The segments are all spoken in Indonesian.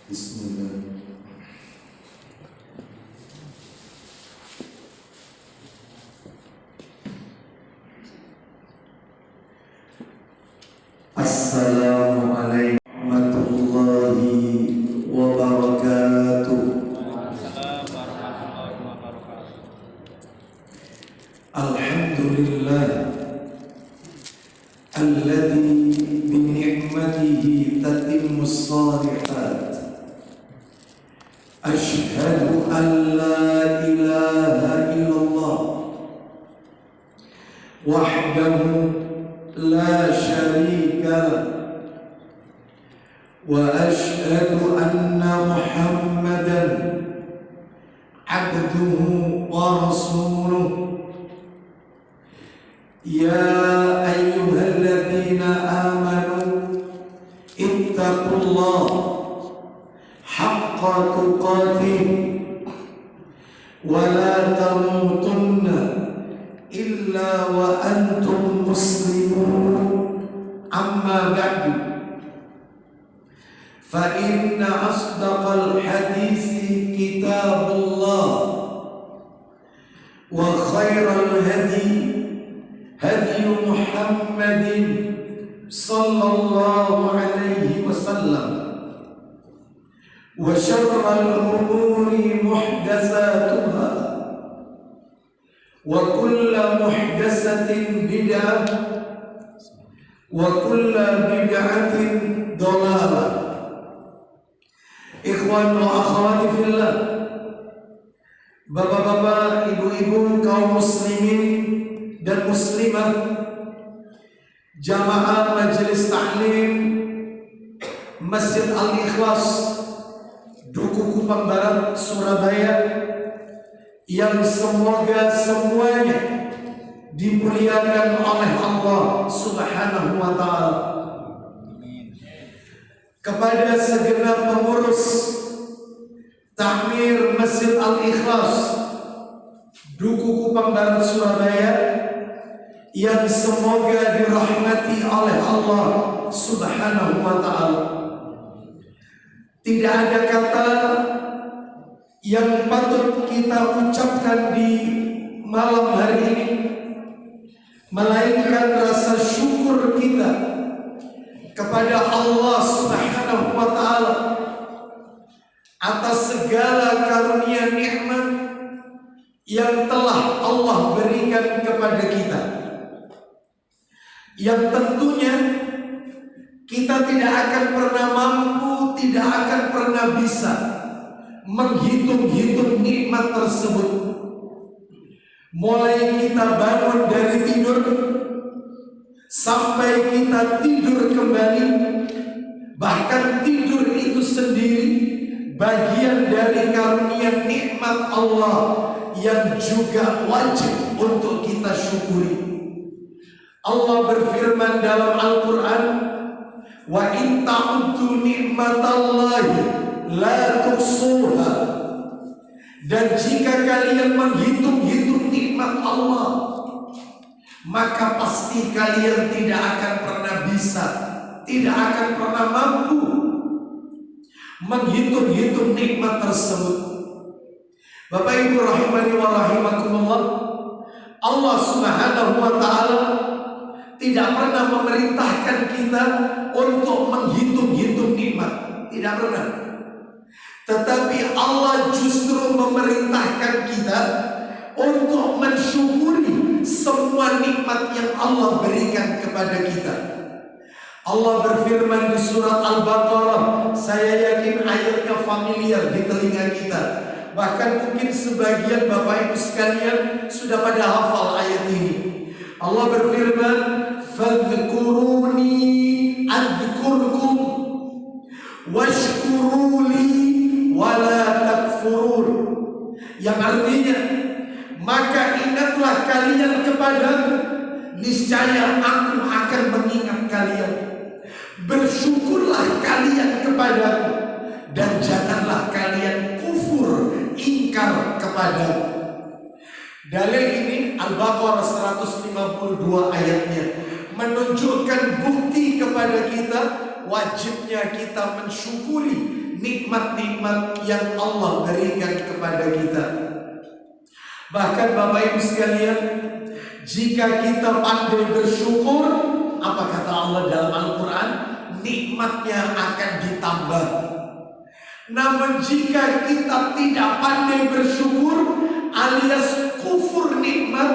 Bismillah. Assalamualaikum warahmatullahi wabarakatuh. Alhamdulillah alladzi bi ni'matihi tatimmus shalihat. Ashhadu an la ilaha illallah wahdahu la syarika wa ashhadu anna Muhammadan abduhu wa rasuluh. Ya ayyuhalladzina amanu ittaqullaha haqqa tuqatih wa la tamutunna illa wa antum muslimun. Amma ba'du, fa inna asdaqal hadisi kitabullah wa khairal hadi hadi Muhammadin sallallahu alaihi wasallam wa syarral umuri muhdatsatuha wa kullu muhdatsatin bid'ah wa kullu bid'atin dhalalah. Ikhwan wa akhwati fillah, bapak-bapak, ibu-ibu, kaum muslimin dan muslimat, jamaah majelis taklim Masjid Al-Ikhlas Duku Kupang Barat, Surabaya, yang semoga semuanya dimuliakan oleh Allah Subhanahu wa ta'ala. Kepada segenap pengurus Takmir Masjid Al-Ikhlas Duku Kupang Barat, Surabaya, yang semoga dirahmati oleh Allah Subhanahu wa ta'ala. Tidak ada kata yang patut kita ucapkan di malam hari ini melainkan rasa syukur kita kepada Allah Subhanahu wa ta'ala atas segala karunia nikmat yang telah Allah berikan kepada kita, yang tentunya kita tidak akan pernah mampu, tidak akan pernah bisa menghitung-hitung nikmat tersebut. Mulai kita bangun dari tidur sampai kita tidur kembali, bahkan tidur itu sendiri bagian dari karunia nikmat Allah yang juga wajib untuk kita syukuri. Allah berfirman dalam Al-Quran, wa in ta'uddu ni'matallahi la tuhsuha. Dan jika kalian menghitung-hitung nikmat Allah, maka pasti kalian tidak akan pernah bisa, tidak akan pernah mampu menghitung-hitung nikmat tersebut. Bapak Ibu rahimani wa rahimakumullah, Allah Subhanahu wa ta'ala tidak pernah memerintahkan kita untuk menghitung-hitung nikmat, tidak pernah. Tetapi Allah justru memerintahkan kita untuk mensyukuri semua nikmat yang Allah berikan kepada kita. Allah berfirman di surat Al-Baqarah, saya yakin ayatnya familiar di telinga kita. Bahkan mungkin sebagian Bapak Ibu sekalian sudah pada hafal ayat ini. Allah berfirman, fadhkuruni adzkurkum washkuruli wala takfurun. Yang artinya, maka ingatlah kalian kepadaku, niscaya aku akan mengingat kalian. Bersyukurlah kalian kepadaku, dan janganlah kalian kufur, ingkar kepadaku. Dalil ini Al-Baqarah 152 ayatnya menunjukkan bukti kepada kita wajibnya kita mensyukuri nikmat-nikmat yang Allah berikan kepada kita. Bahkan Bapak Ibu sekalian, jika kita pandai bersyukur, apa kata Allah dalam Al-Quran? Nikmatnya akan ditambah. Namun jika kita tidak pandai bersyukur alias kufur nikmat,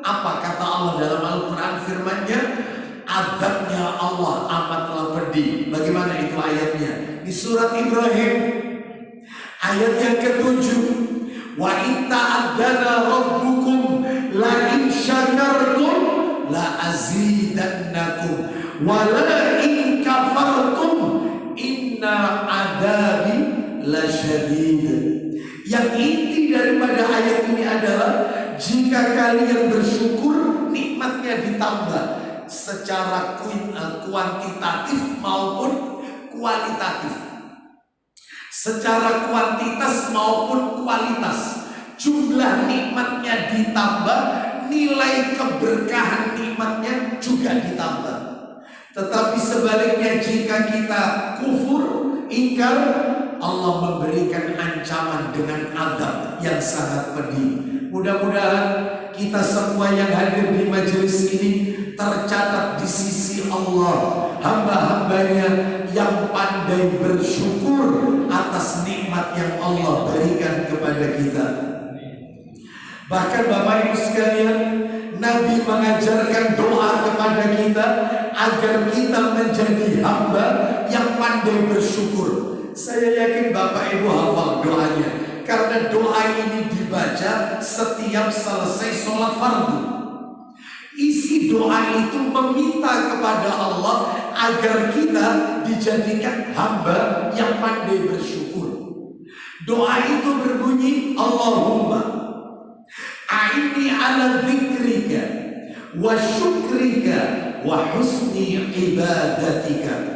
apa kata Allah dalam Al-Quran firman-Nya? Azabnya Allah amatlah pedih. Bagaimana itu ayatnya? Di surat Ibrahim ayat yang ke-7. Wa in ta'adzana rabbukum la in syakartum la azidannakum wa la in kafartum inna adabi lasyadid. Yang inti daripada ayat ini adalah jika kalian bersyukur, nikmatnya ditambah secara kuantitatif maupun kualitatif, secara kuantitas maupun kualitas. Jumlah nikmatnya ditambah, nilai keberkahan nikmatnya juga ditambah. Tetapi sebaliknya jika kita kufur, ingkar, Allah memberikan ancaman dengan azab yang sangat pedih. Mudah-mudahan kita semua yang hadir di majelis ini tercatat di sisi Allah hamba-hambanya yang pandai bersyukur atas nikmat yang Allah berikan kepada kita. Bahkan Bapak Ibu sekalian, Nabi mengajarkan doa kepada kita agar kita menjadi hamba yang pandai bersyukur. Saya yakin Bapak Ibu hafal doanya, karena doa ini dibaca setiap selesai sholat fardu. Isi doa itu meminta kepada Allah agar kita dijadikan hamba yang pandai bersyukur. Doa itu berbunyi, Allahumma a'inni ala dzikrika wa syukrika wa husni ibadatika.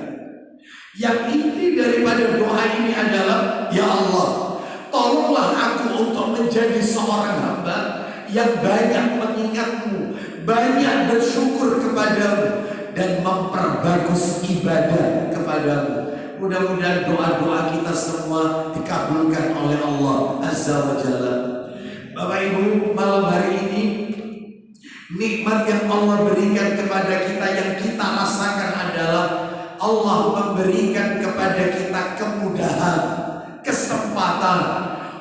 Yang inti daripada doa ini adalah, ya Allah, tolonglah aku untuk menjadi seorang hamba yang banyak mengingatmu, banyak bersyukur kepadamu, dan memperbagus ibadah kepadamu. Mudah-mudahan doa-doa kita semua dikabulkan oleh Allah Azza wa Jalla. Bapak Ibu, malam hari ini nikmat yang Allah berikan kepada kita, yang kita rasakan adalah Allah memberikan kepada kita kemudahan, kesempatan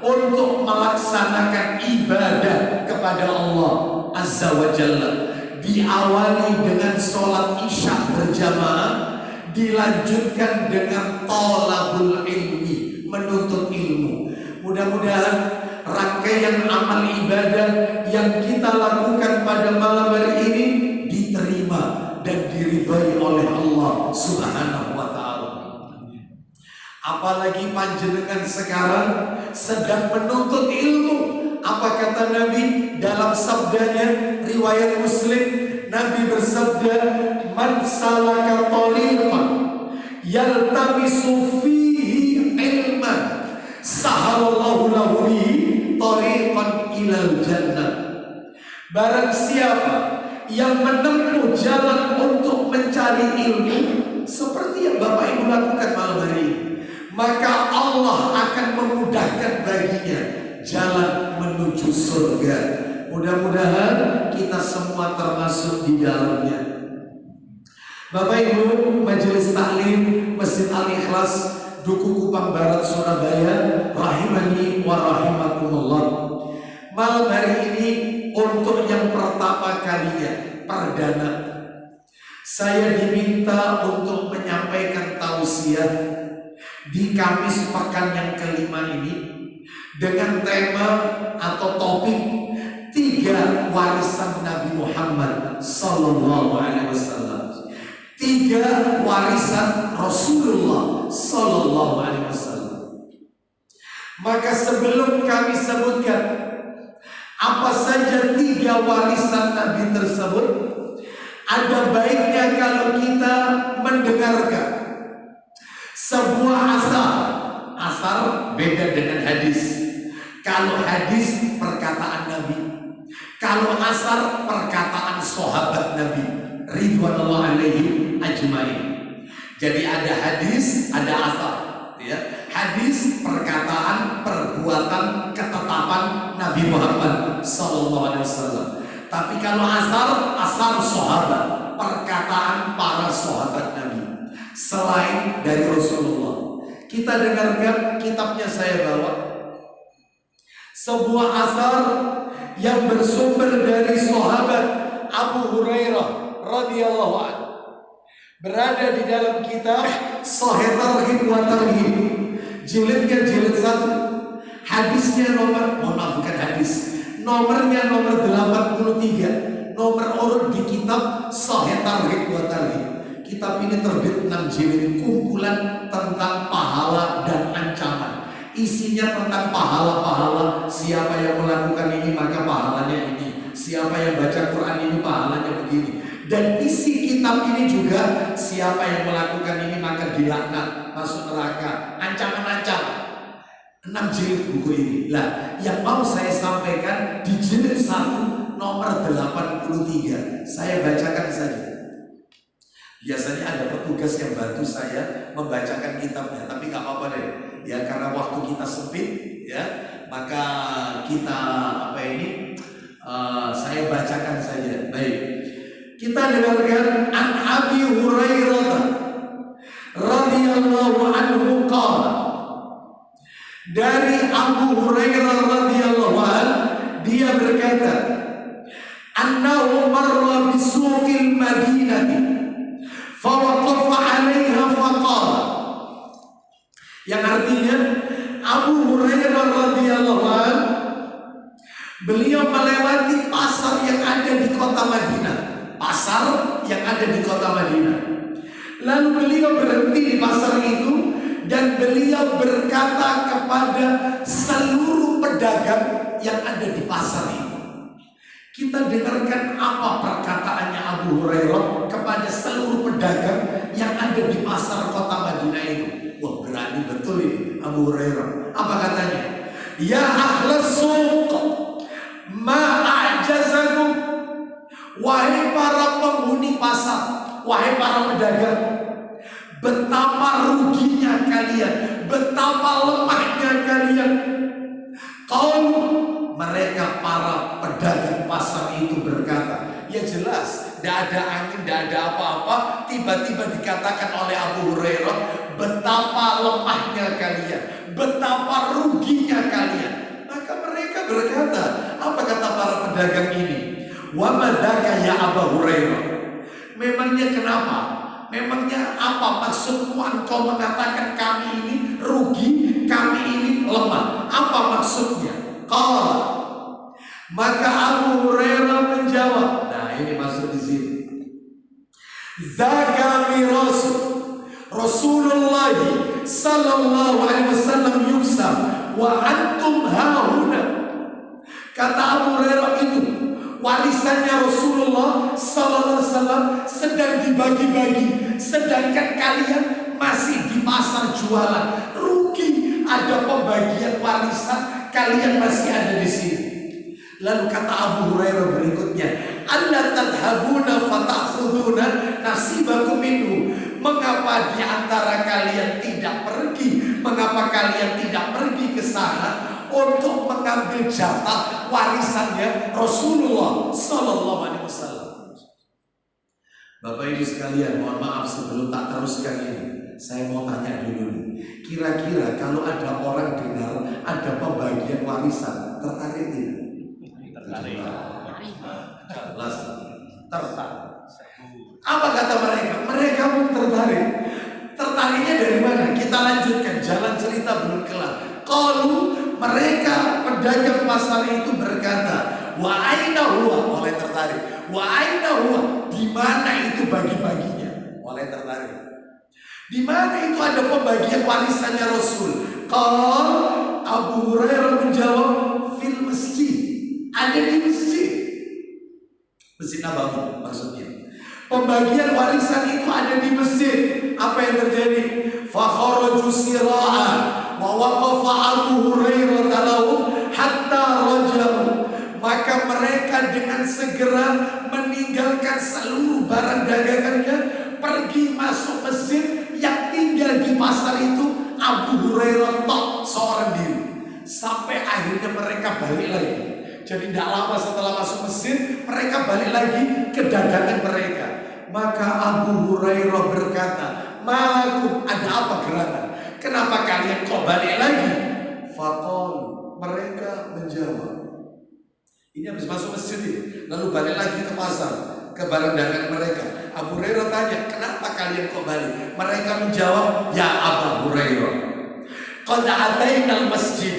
untuk melaksanakan ibadah kepada Allah Azza wa Jalla. Diawali dengan sholat isya berjamaah, dilanjutkan dengan thalabul ilmi, menuntut ilmu. Mudah-mudahan rangkaian amal ibadah yang kita lakukan pada malam hari ini diterima dan diridhai oleh Allah Subhanahu wa ta'ala. Apalagi panjenengan sekarang sedang menuntut ilmu. Apa kata Nabi dalam sabdanya riwayat Muslim? Nabi bersabda, man salaka tariqan yaltamisu fihi ilman sahalallahu lahu bihi tariqan ilal jannah. Barang siapa yang menempuh jalan untuk mencari ilmu seperti yang Bapak Ibu lakukan malam hari ini, maka Allah akan memudahkan baginya jalan menuju surga. Mudah-mudahan kita semua termasuk di dalamnya. Bapak Ibu, majelis taklim Masjid Al-Ikhlas, Duku Kupang Barat, Surabaya, rahimani wa rahimakumullah. Malam hari ini untuk yang pertama kalinya, perdana, saya diminta untuk menyampaikan tausiah di Kamis pekan yang kelima ini dengan tema atau topik 3 warisan Nabi Muhammad Sallallahu Alaihi Wasallam. 3 warisan Rasulullah Sallallahu Alaihi Wasallam. Maka sebelum kami sebutkan apa saja 3 warisan Nabi tersebut, ada baiknya kalau kita mendengarkan sebuah asar. Asar beda dengan hadis. Kalau hadis perkataan Nabi, kalau asar perkataan sahabat Nabi ridwanullah alaihi ajmain. Jadi ada hadis, ada asar, ya. Hadis, perkataan, perbuatan, ketetapan Nabi Muhammad SAW. Tapi kalau asar sahabat, perkataan para sahabat Nabi selain dari Rasulullah. Kita dengarkan kitabnya saya bawa, sebuah asar yang bersumber dari sahabat Abu Hurairah radhiyallahu anhu, berada di dalam kitab Sahih Targhib wa Tarhib, jilidnya jilid 1, hadisnya nomor, bukan hadis, nomornya nomor 83, nomor urut di kitab Sahih Targhib wa Tarhib. Kitab ini terbit 6 jilid, kumpulan tentang pahala dan ancaman. Isinya tentang pahala-pahala, siapa yang melakukan ini maka pahalanya ini, siapa yang baca Quran ini pahalanya begini. Dan isi kitab ini juga, siapa yang melakukan ini maka dilaknat, masuk neraka, ancaman-ancaman. 6 jilid buku ini. Lah, yang mau saya sampaikan di jilid 1 nomor 83. Saya bacakan saja. Biasanya ada petugas yang bantu saya membacakan kitabnya, tapi nggak apa-apa deh. Ya, karena waktu kita sempit, ya, maka kita saya bacakan saja. Baik. Kita dengarkan an Abi Hurairah radhiyallahu anhu qala. Dari Abu Hurairah radhiyallahu anhu, dia berkata, annahu marra bisuqil Madinah fa waqafa 'alaiha faqala. Yang artinya Abu Hurairah radhiyallahu anhu, beliau melewati pasar yang ada di kota Madinah. Pasar yang ada di kota Madinah. Lalu beliau berhenti di pasar itu dan beliau berkata kepada seluruh pedagang yang ada di pasar itu. Kita dengarkan apa perkataannya Abu Hurairah kepada seluruh pedagang yang ada di pasar kota Madinah itu. Wah, berani betul ini Abu Hurairah. Apa katanya? Ya ahlas suq, ma a'jazakum. Wahai para penghuni pasar, wahai para pedagang, betapa ruginya kalian, betapa lemahnya kalian. Mereka para pedagang pasar itu berkata, ya jelas, tidak ada angin, tidak ada apa-apa. Tiba-tiba dikatakan oleh Abu Hurairah, betapa lemahnya kalian, betapa ruginya kalian. Maka mereka berkata, apa kata para pedagang ini? Wa madaka ya Abu Hurairah. Memangnya kenapa? Memangnya apa maksudmu engkau mengatakan kami ini rugi, kami ini lemah? Apa maksudnya? Qala. Maka Abu Hurairah menjawab. Nah, ini masuk di sini. Zaka miras Rasulullah sallallahu alaihi wasallam yuksam wa antum hauna. Kata Abu Hurairah, itu warisannya Rasulullah sallallahu alaihi wasallam sedang dibagi-bagi, sedangkan kalian masih di pasar jualan. Rugi, ada pembagian warisan, kalian masih ada di sini. Lalu kata Abu Hurairah berikutnya, alla tadhabuna fatakhuduna nasibakum minhu. Mengapa di antara kalian tidak pergi? Mengapa kalian tidak pergi ke sana untuk mengambil jatah warisannya Rasulullah sallallahu alaihi wasallam? Bapak Ibu sekalian, mohon maaf sebelum tak teruskan ini, saya mau tanya dulu nih. Kira-kira kalau ada orang dengar ada pembagian warisan, tertarik tidak? Tertarik. Apa kata mereka? Mereka pun tertarik. Tertariknya dari mana? Kita lanjutkan, jalan cerita belum kelar. Kalau mereka pedagang pasar itu berkata, wa aina huwa, mulai tertarik. Wa aina huwa, di mana itu bagi-baginya? Mulai tertarik. Di mana itu ada pembagian warisannya Rasul? Qal, Abu Hurairah menjawab, fil masjid. Ada di masjid. Masjid Nabawi maksudnya. Pembagian warisan itu ada di masjid. Apa yang terjadi? Fa kharaju sira'an wa waqafa Abu Hurairah lahum hatta raja'u. Maka mereka dengan segera meninggalkan seluruh barang dagangannya, pergi masuk masjid. Yang tinggal di pasar itu Abu Hurairah tok seorang diri. Sampai akhirnya mereka balik lagi. Jadi tidak lama setelah masuk Mesir, mereka balik lagi ke dagangan mereka. Maka Abu Hurairah berkata, "Malakum, ada apa gerangan? Kenapa kalian kok balik lagi?" Faqalu, mereka menjawab. Ini habis masuk masjid ini, lalu balik lagi ke pasar, ke barang dagangan mereka. Abu Hurairah tanya, "Kenapa kalian kok balik?" Mereka menjawab, "Ya Abu Hurairah, qad ataina al-masjid,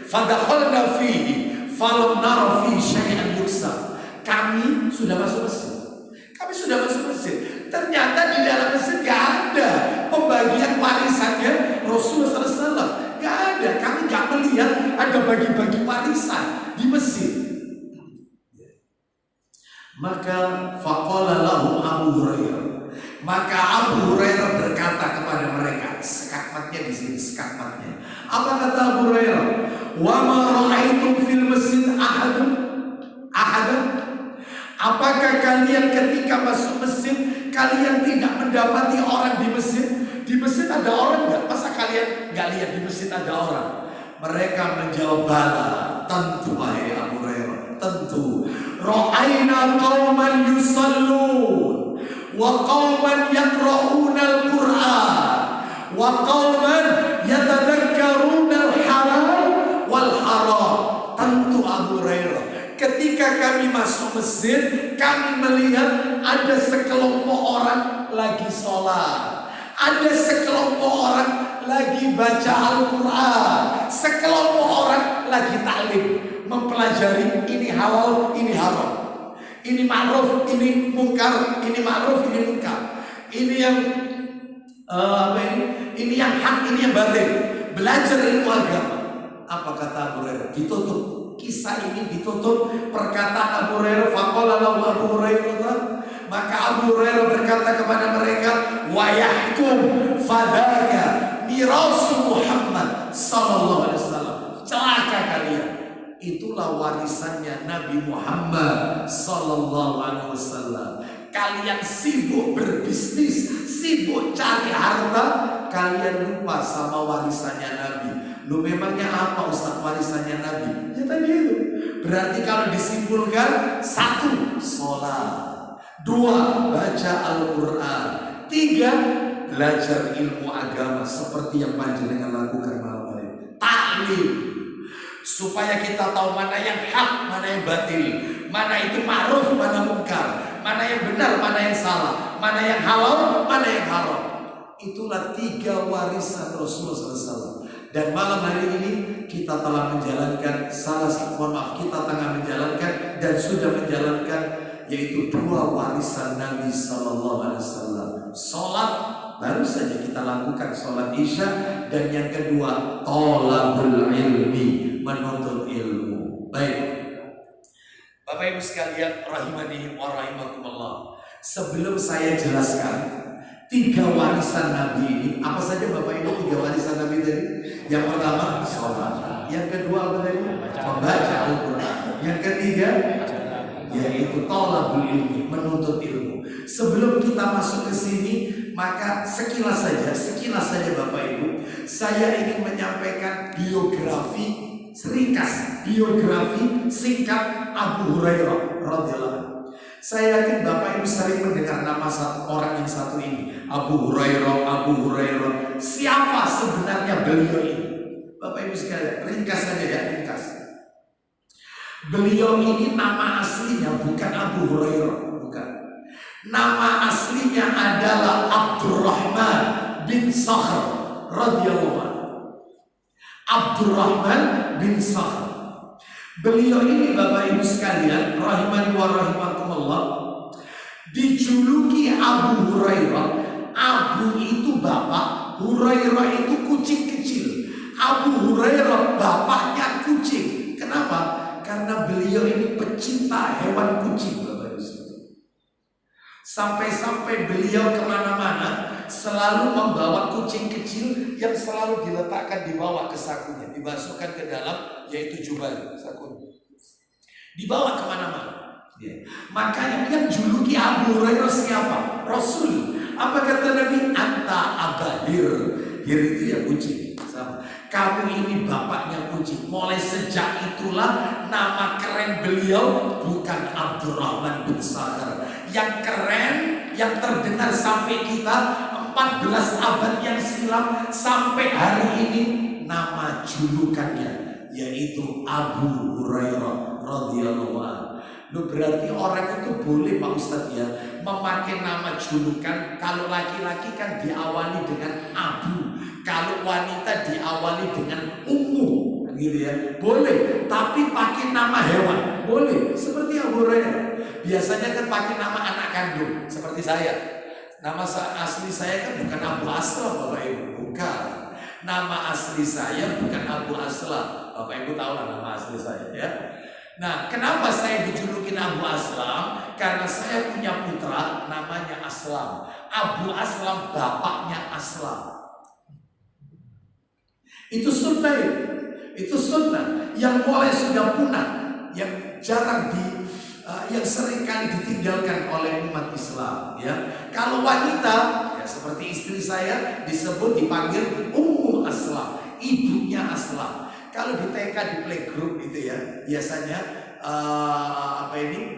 fadakhalna fihi, falam nara fihi syai'an yuksa." Kami sudah masuk masjid. Kami sudah masuk masjid. Ternyata di dalam masjid gak ada pembagian warisannya Rasulullah SAW. Gak ada. Kami gak melihat ada bagi-bagi warisan di masjid. Maka faqala lahum Abu Hurairah. Maka Abu Hurairah berkata kepada mereka, skakmatnya di sini, skakmatnya. Apa kata Abu Hurairah? Wa ma ra'aitum fil masjid ahadan. Apakah kalian ketika masuk masjid kalian tidak mendapati orang di masjid? Di masjid ada orang nggak? Masa kalian nggak lihat di masjid ada orang? Mereka menjawab, "Bala, tentu wahai Abu Hurairah, tentu. Ra'aina qauman yusallun wa qauman yaqra'una al-Qur'an wa qauman yatadakkaruna al-halal wal haram." Tentu Abu Hurairah, ketika kami masuk masjid, kami melihat ada sekelompok orang lagi sholat, ada sekelompok orang lagi baca Al-Quran, sekelompok orang lagi taklim, mempelajari ini halal, ini haram, ini ma'ruf, ini mungkar, ini ma'ruf, ini mungkar, ini yang ini yang hak, ini yang batil, belajar ilmu agama. Apa kata Abu Hurairah? Ditutup. Kisah ini ditutup perkataan Abu Hurairah. Faqala lahu Abu Hurairah. Maka Abu Hurairah berkata kepada mereka, "Wa yahkum fadaka mirasu Muhammad sallallahu alaihi wasallam." Celaka kalian. Itulah warisannya Nabi Muhammad sallallahu alaihi wasallam. Kalian sibuk berbisnis, sibuk cari harta, kalian lupa sama warisannya Nabi. Lu memangnya apa Ustaz warisannya Nabi? Ya tadi itu. Berarti kalau disimpulkan, 1. Sholat, 2. Baca Al-Quran, 3. Belajar ilmu agama seperti yang panjenengan lakukan malam hari. Taklim, supaya kita tahu mana yang hak, mana yang batil, mana itu ma'ruf, mana mungkar, mana yang benar, mana yang salah, mana yang halal, mana yang haram. Itulah 3 warisan Rasulullah SAW. Dan malam hari ini kita telah menjalankan kita tengah menjalankan dan sudah menjalankan, yaitu 2 warisan Nabi Sallallahu Alaihi Wasallam. Sholat baru saja kita lakukan, sholat Isya, dan yang kedua thalabul ilmi, menuntut ilmu. Baik, Bapak Ibu sekalian rahimani wa rahimakumullah. Sebelum saya jelaskan 3 warisan Nabi ini, apa saja Bapak Ibu 3 warisan Nabi tadi? Yang pertama sholat, yang kedua apa tadi? Membaca Al-Quran, yang ketiga yaitu thalabul ilmi, menuntut ilmu. Sebelum kita masuk ke sini, maka sekilas saja Bapak Ibu, saya ingin menyampaikan biografi singkat Abu Hurairah radhiyallahu anhu. Saya yakin Bapak Ibu sering mendengar nama orang yang satu ini, Abu Hurairah. Siapa sebenarnya beliau ini? Bapak Ibu sekalian, ringkas saja ya, ringkas. Beliau ini nama aslinya bukan Abu Hurairah, bukan. Nama aslinya adalah Abdurrahman bin Sakhr radhiyallahu anhu. Abdurrahman bin Sakhr. Beliau ini Bapak Ibu sekalian rahimani wa rahimakumullah, dijuluki Abu Hurairah. Abu itu bapak, Hurairah itu kucing kecil. Abu Hurairah bapaknya kucing. Kenapa? Karena beliau ini pecinta hewan kucing, Bapak Ibu sekalian. Sampai-sampai beliau kemana-mana selalu membawa kucing kecil yang selalu diletakkan di bawah ke sakunya, dimasukkan ke dalam, yaitu jubah sakunya, dibawa kemana-mana. Ya. Makanya yang juluki Abu Hurairah siapa? Rasul. Apa kata Nabi? Anta abahir. Hir itu ya kucing. sama. Kamu ini bapaknya kucing. Mulai sejak itulah nama keren beliau bukan Abdurrahman bin Sakhar. Yang keren, yang terdengar sampai kita 14 abad yang silam sampai hari ini, nama julukannya yaitu Abu Hurairah radhiyallahu anhu. Loh, berarti orang itu boleh Pak Ustadz ya memakai nama julukan. Kalau laki-laki kan diawali dengan Abu, kalau wanita diawali dengan Ummu, gitu ya. Boleh, tapi pakai nama hewan boleh. Seperti Abu Hurairah. Biasanya kan pakai nama anak kandung, seperti saya. Nama asli saya kan bukan Abu Aslam, Bapak Ibu, bukan. Nama asli saya bukan Abu Aslam. Bapak Ibu tahu lah nama asli saya ya. Nah, kenapa saya dijulukin Abu Aslam? Karena saya punya putra namanya Aslam. Abu Aslam bapaknya Aslam. Itu sunnah ya? Itu sunnah yang mulai sudah punah, yang jarang yang sering kali ditinggalkan oleh umat Islam ya. Kalau wanita ya seperti istri saya disebut dipanggil Ummu Aslam, ibunya Aslam. Kalau di TK di playgroup itu ya biasanya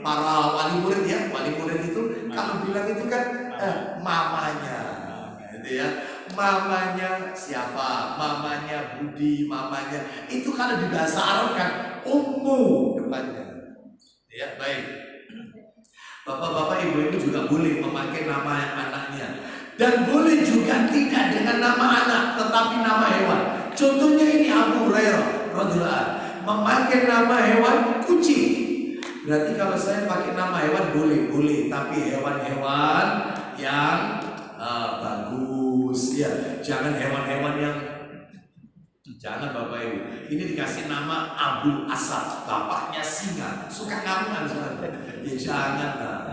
para wali murid ya, wali murid itu kalau bilang itu kan mamanya gitu ya. Mamanya siapa? Mamanya Budi, mamanya itu kalau di bahasa Arab kan Ummu depannya. Ya, baik. Bapak-bapak, ibu-ibu juga boleh memakai nama anaknya. Dan boleh juga tidak dengan nama anak, tetapi nama hewan. Contohnya ini Abu Hurairah radhiyallahu anhu memakai nama hewan kucing. Berarti kalau saya pakai nama hewan boleh, tapi hewan-hewan yang bagus ya. Jangan hewan-hewan yang jangan Bapak Ibu. Ini dikasih nama Abu Asad, bapaknya singa, suka ngamuan soalnya. Ya jangan lah.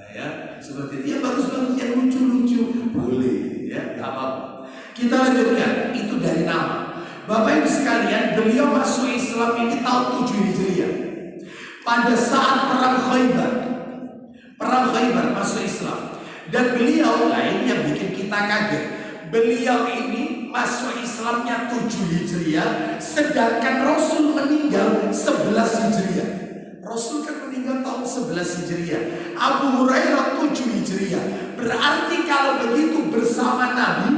Ya, seperti itu. Ya bagus-bagus yang lucu-lucu boleh ya, enggak apa-apa. Kita lanjutkan, itu dari nama. Bapak Ibu sekalian, beliau masuk Islam ini tahun 7 Hijriah. Pada saat perang Khaybar masuk Islam. Dan beliau, nah ini yang bikin kita kaget. Beliau ini masuk Islamnya 7 Hijriah, sedangkan Rasul meninggal 11 Hijriah. Rasul kan meninggal tahun 11 Hijriah. Abu Hurairah 7 Hijriah. Berarti kalau begitu bersama Nabi,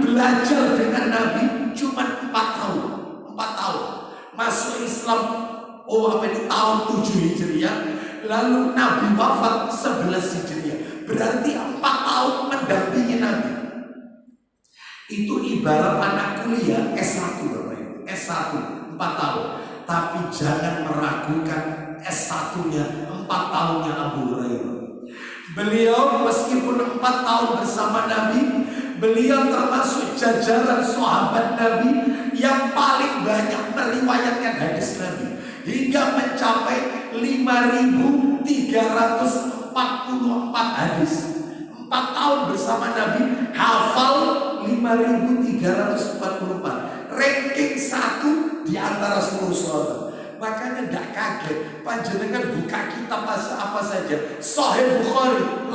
belajar dengan Nabi cuma 4 tahun. 4 tahun. Masuk Islam tahun 7 Hijriah. Lalu Nabi wafat 11 Hijriah. Berarti 4 tahun mendampingi Nabi. Itu ibarat anak kuliah S1 Bapak Ibu. S1 4 tahun. Tapi jangan meragukan S1-nya 4 tahunnya Abu Hurairah. Beliau meskipun 4 tahun bersama Nabi, beliau termasuk jajaran sahabat Nabi yang paling banyak meriwayatkan hadis Nabi, hingga mencapai 5.344 hadis. 4 tahun bersama Nabi hafal 5.344. Ranking 1 di antara seluruh sahabat. Makanya tidak kaget panjenengan buka kitab apa saja. Sahih Bukhari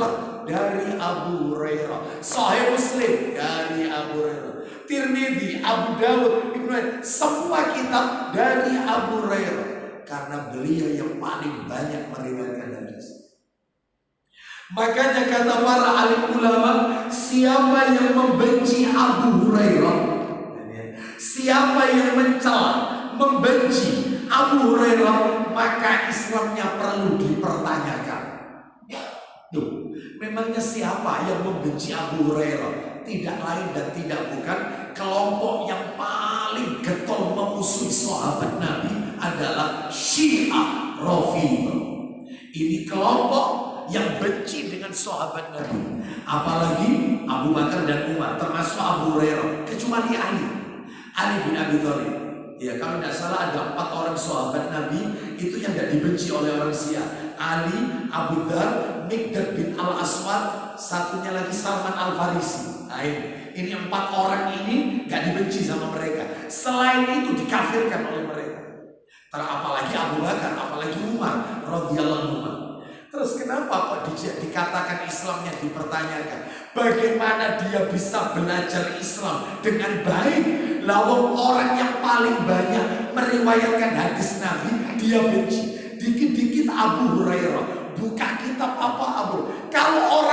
dari Abu Hurairah, Sahih Muslim dari Abu Hurairah, Tirmidzi, Abu Dawud, Ibnu Majah, semua kitab dari Abu Hurairah. Karena beliau yang paling banyak meriwayatkan hadis. Makanya kata para alim ulama, siapa yang membenci Abu Hurairah, siapa yang mencela, membenci Abu Hurairah, maka Islamnya perlu dipertanyakan. Tuh, memangnya siapa yang membenci Abu Hurairah? Tidak lain dan tidak bukan kelompok yang paling getol memusuhi sahabat Nabi adalah Syiah Rafidhah. Ini kelompok yang benci dengan sahabat Nabi, apalagi Abu Bakar dan Umar, termasuk Abu Hurairah, kecuali Ali bin Abi Thalib. Ya, kalau tidak salah ada 4 orang sahabat Nabi itu yang tidak dibenci oleh orang Syiah. Ali, Abu Dhar, Miqdad bin Al-Aswad, satunya lagi Salman Al-Farisi. Nah, ini 4 orang ini gak dibenci sama mereka. Selain itu dikafirkan oleh mereka. Apalagi Abu Bakar, apalagi Umar radhiyallahu anhu. Terus kenapa kok dikatakan Islamnya dipertanyakan? Bagaimana dia bisa belajar Islam dengan baik? Lalu orang yang paling banyak meriwayatkan hadis Nabi dia benci. Dikit-dikit Abu Hurairah buka kitab apa Abu? Kalau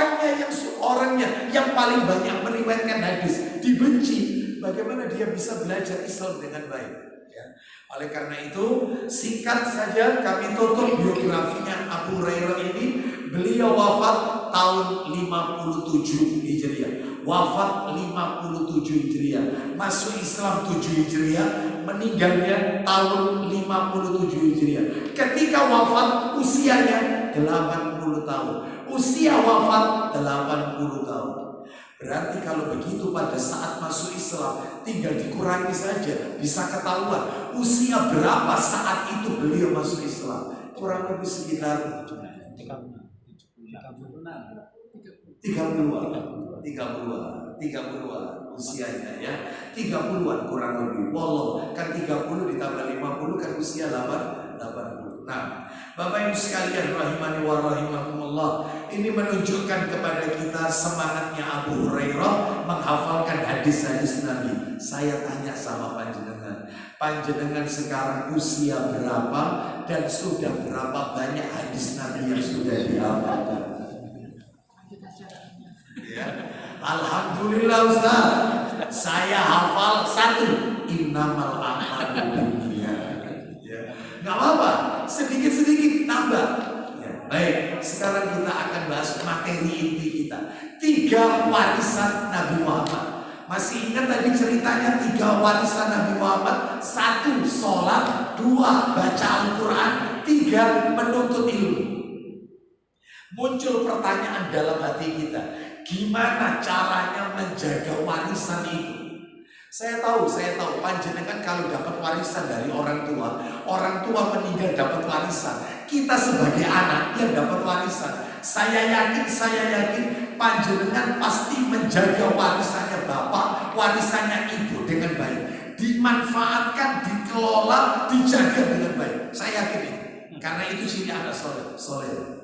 orangnya yang paling banyak meriwayatkan hadis dibenci, bagaimana dia bisa belajar Islam dengan baik? Ya. Oleh karena itu, singkat saja kami tutup biografinya Abu Hurairah ini. Beliau wafat tahun 57 Hijriah. Wafat 57 Hijriah. Masuk Islam 7 Hijriah. Meninggalnya tahun 57 Hijriah. Ketika wafat usianya 80 tahun. Usia wafat 80 tahun. Berarti kalau begitu pada saat masuk Islam tinggal dikurangi saja, bisa ketahuan usia berapa saat itu beliau masuk Islam. Kurang lebih sekitar 30-an usianya ya. 30-an kurang lebih. Walau kan 30 ditambah 50 kan usia 80. Nah, Bapak Ibu sekalian rahimani wa rahimakumullah, ini menunjukkan kepada kita semangatnya Abu Hurairah menghafalkan hadis-hadis Nabi. Saya tanya sama panjenengan sekarang usia berapa dan sudah berapa banyak hadis Nabi yang sudah dihafalkan? Ya. Alhamdulillah Ustaz, saya hafal 1, innamal a'malu binniyat. Ya. Gak apa-apa, sedikit-sedikit nambah. Ya. Baik, sekarang kita akan bahas materi inti kita. 3 warisan Nabi Muhammad. Masih ingat tadi ceritanya 3 warisan Nabi Muhammad? 1 sholat, 2 baca Al-Quran, 3 menuntut ilmu. Muncul pertanyaan dalam hati kita, gimana caranya menjaga warisan itu? Saya tahu panjenengan kalau dapat warisan dari orang tua meninggal dapat warisan. Kita sebagai anak yang dapat warisan, saya yakin panjenengan pasti menjaga warisannya bapak, warisannya ibu dengan baik. Dimanfaatkan, dikelola, dijaga dengan baik. Saya yakin itu. Karena itu ciri anak soleh.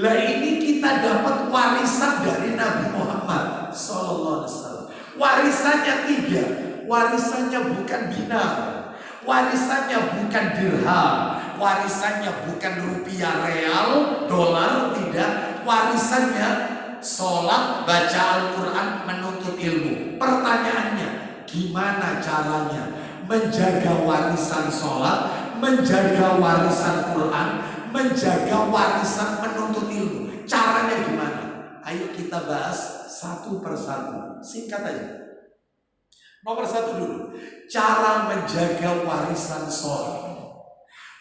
Lah ini kita dapat warisan dari Nabi Muhammad sallallahu alaihi wasallam. Warisannya 3. Warisannya bukan dinar, warisannya bukan dirham, warisannya bukan rupiah, real, dolar, tidak. Warisannya sholat, baca Al-Quran, menuntut ilmu. Pertanyaannya, gimana caranya menjaga warisan sholat, menjaga warisan Quran, menjaga warisan menuntut ilmu? Caranya gimana? Ayo kita bahas satu persatu. Singkat aja. Nomor 1 dulu, cara menjaga warisan sholat.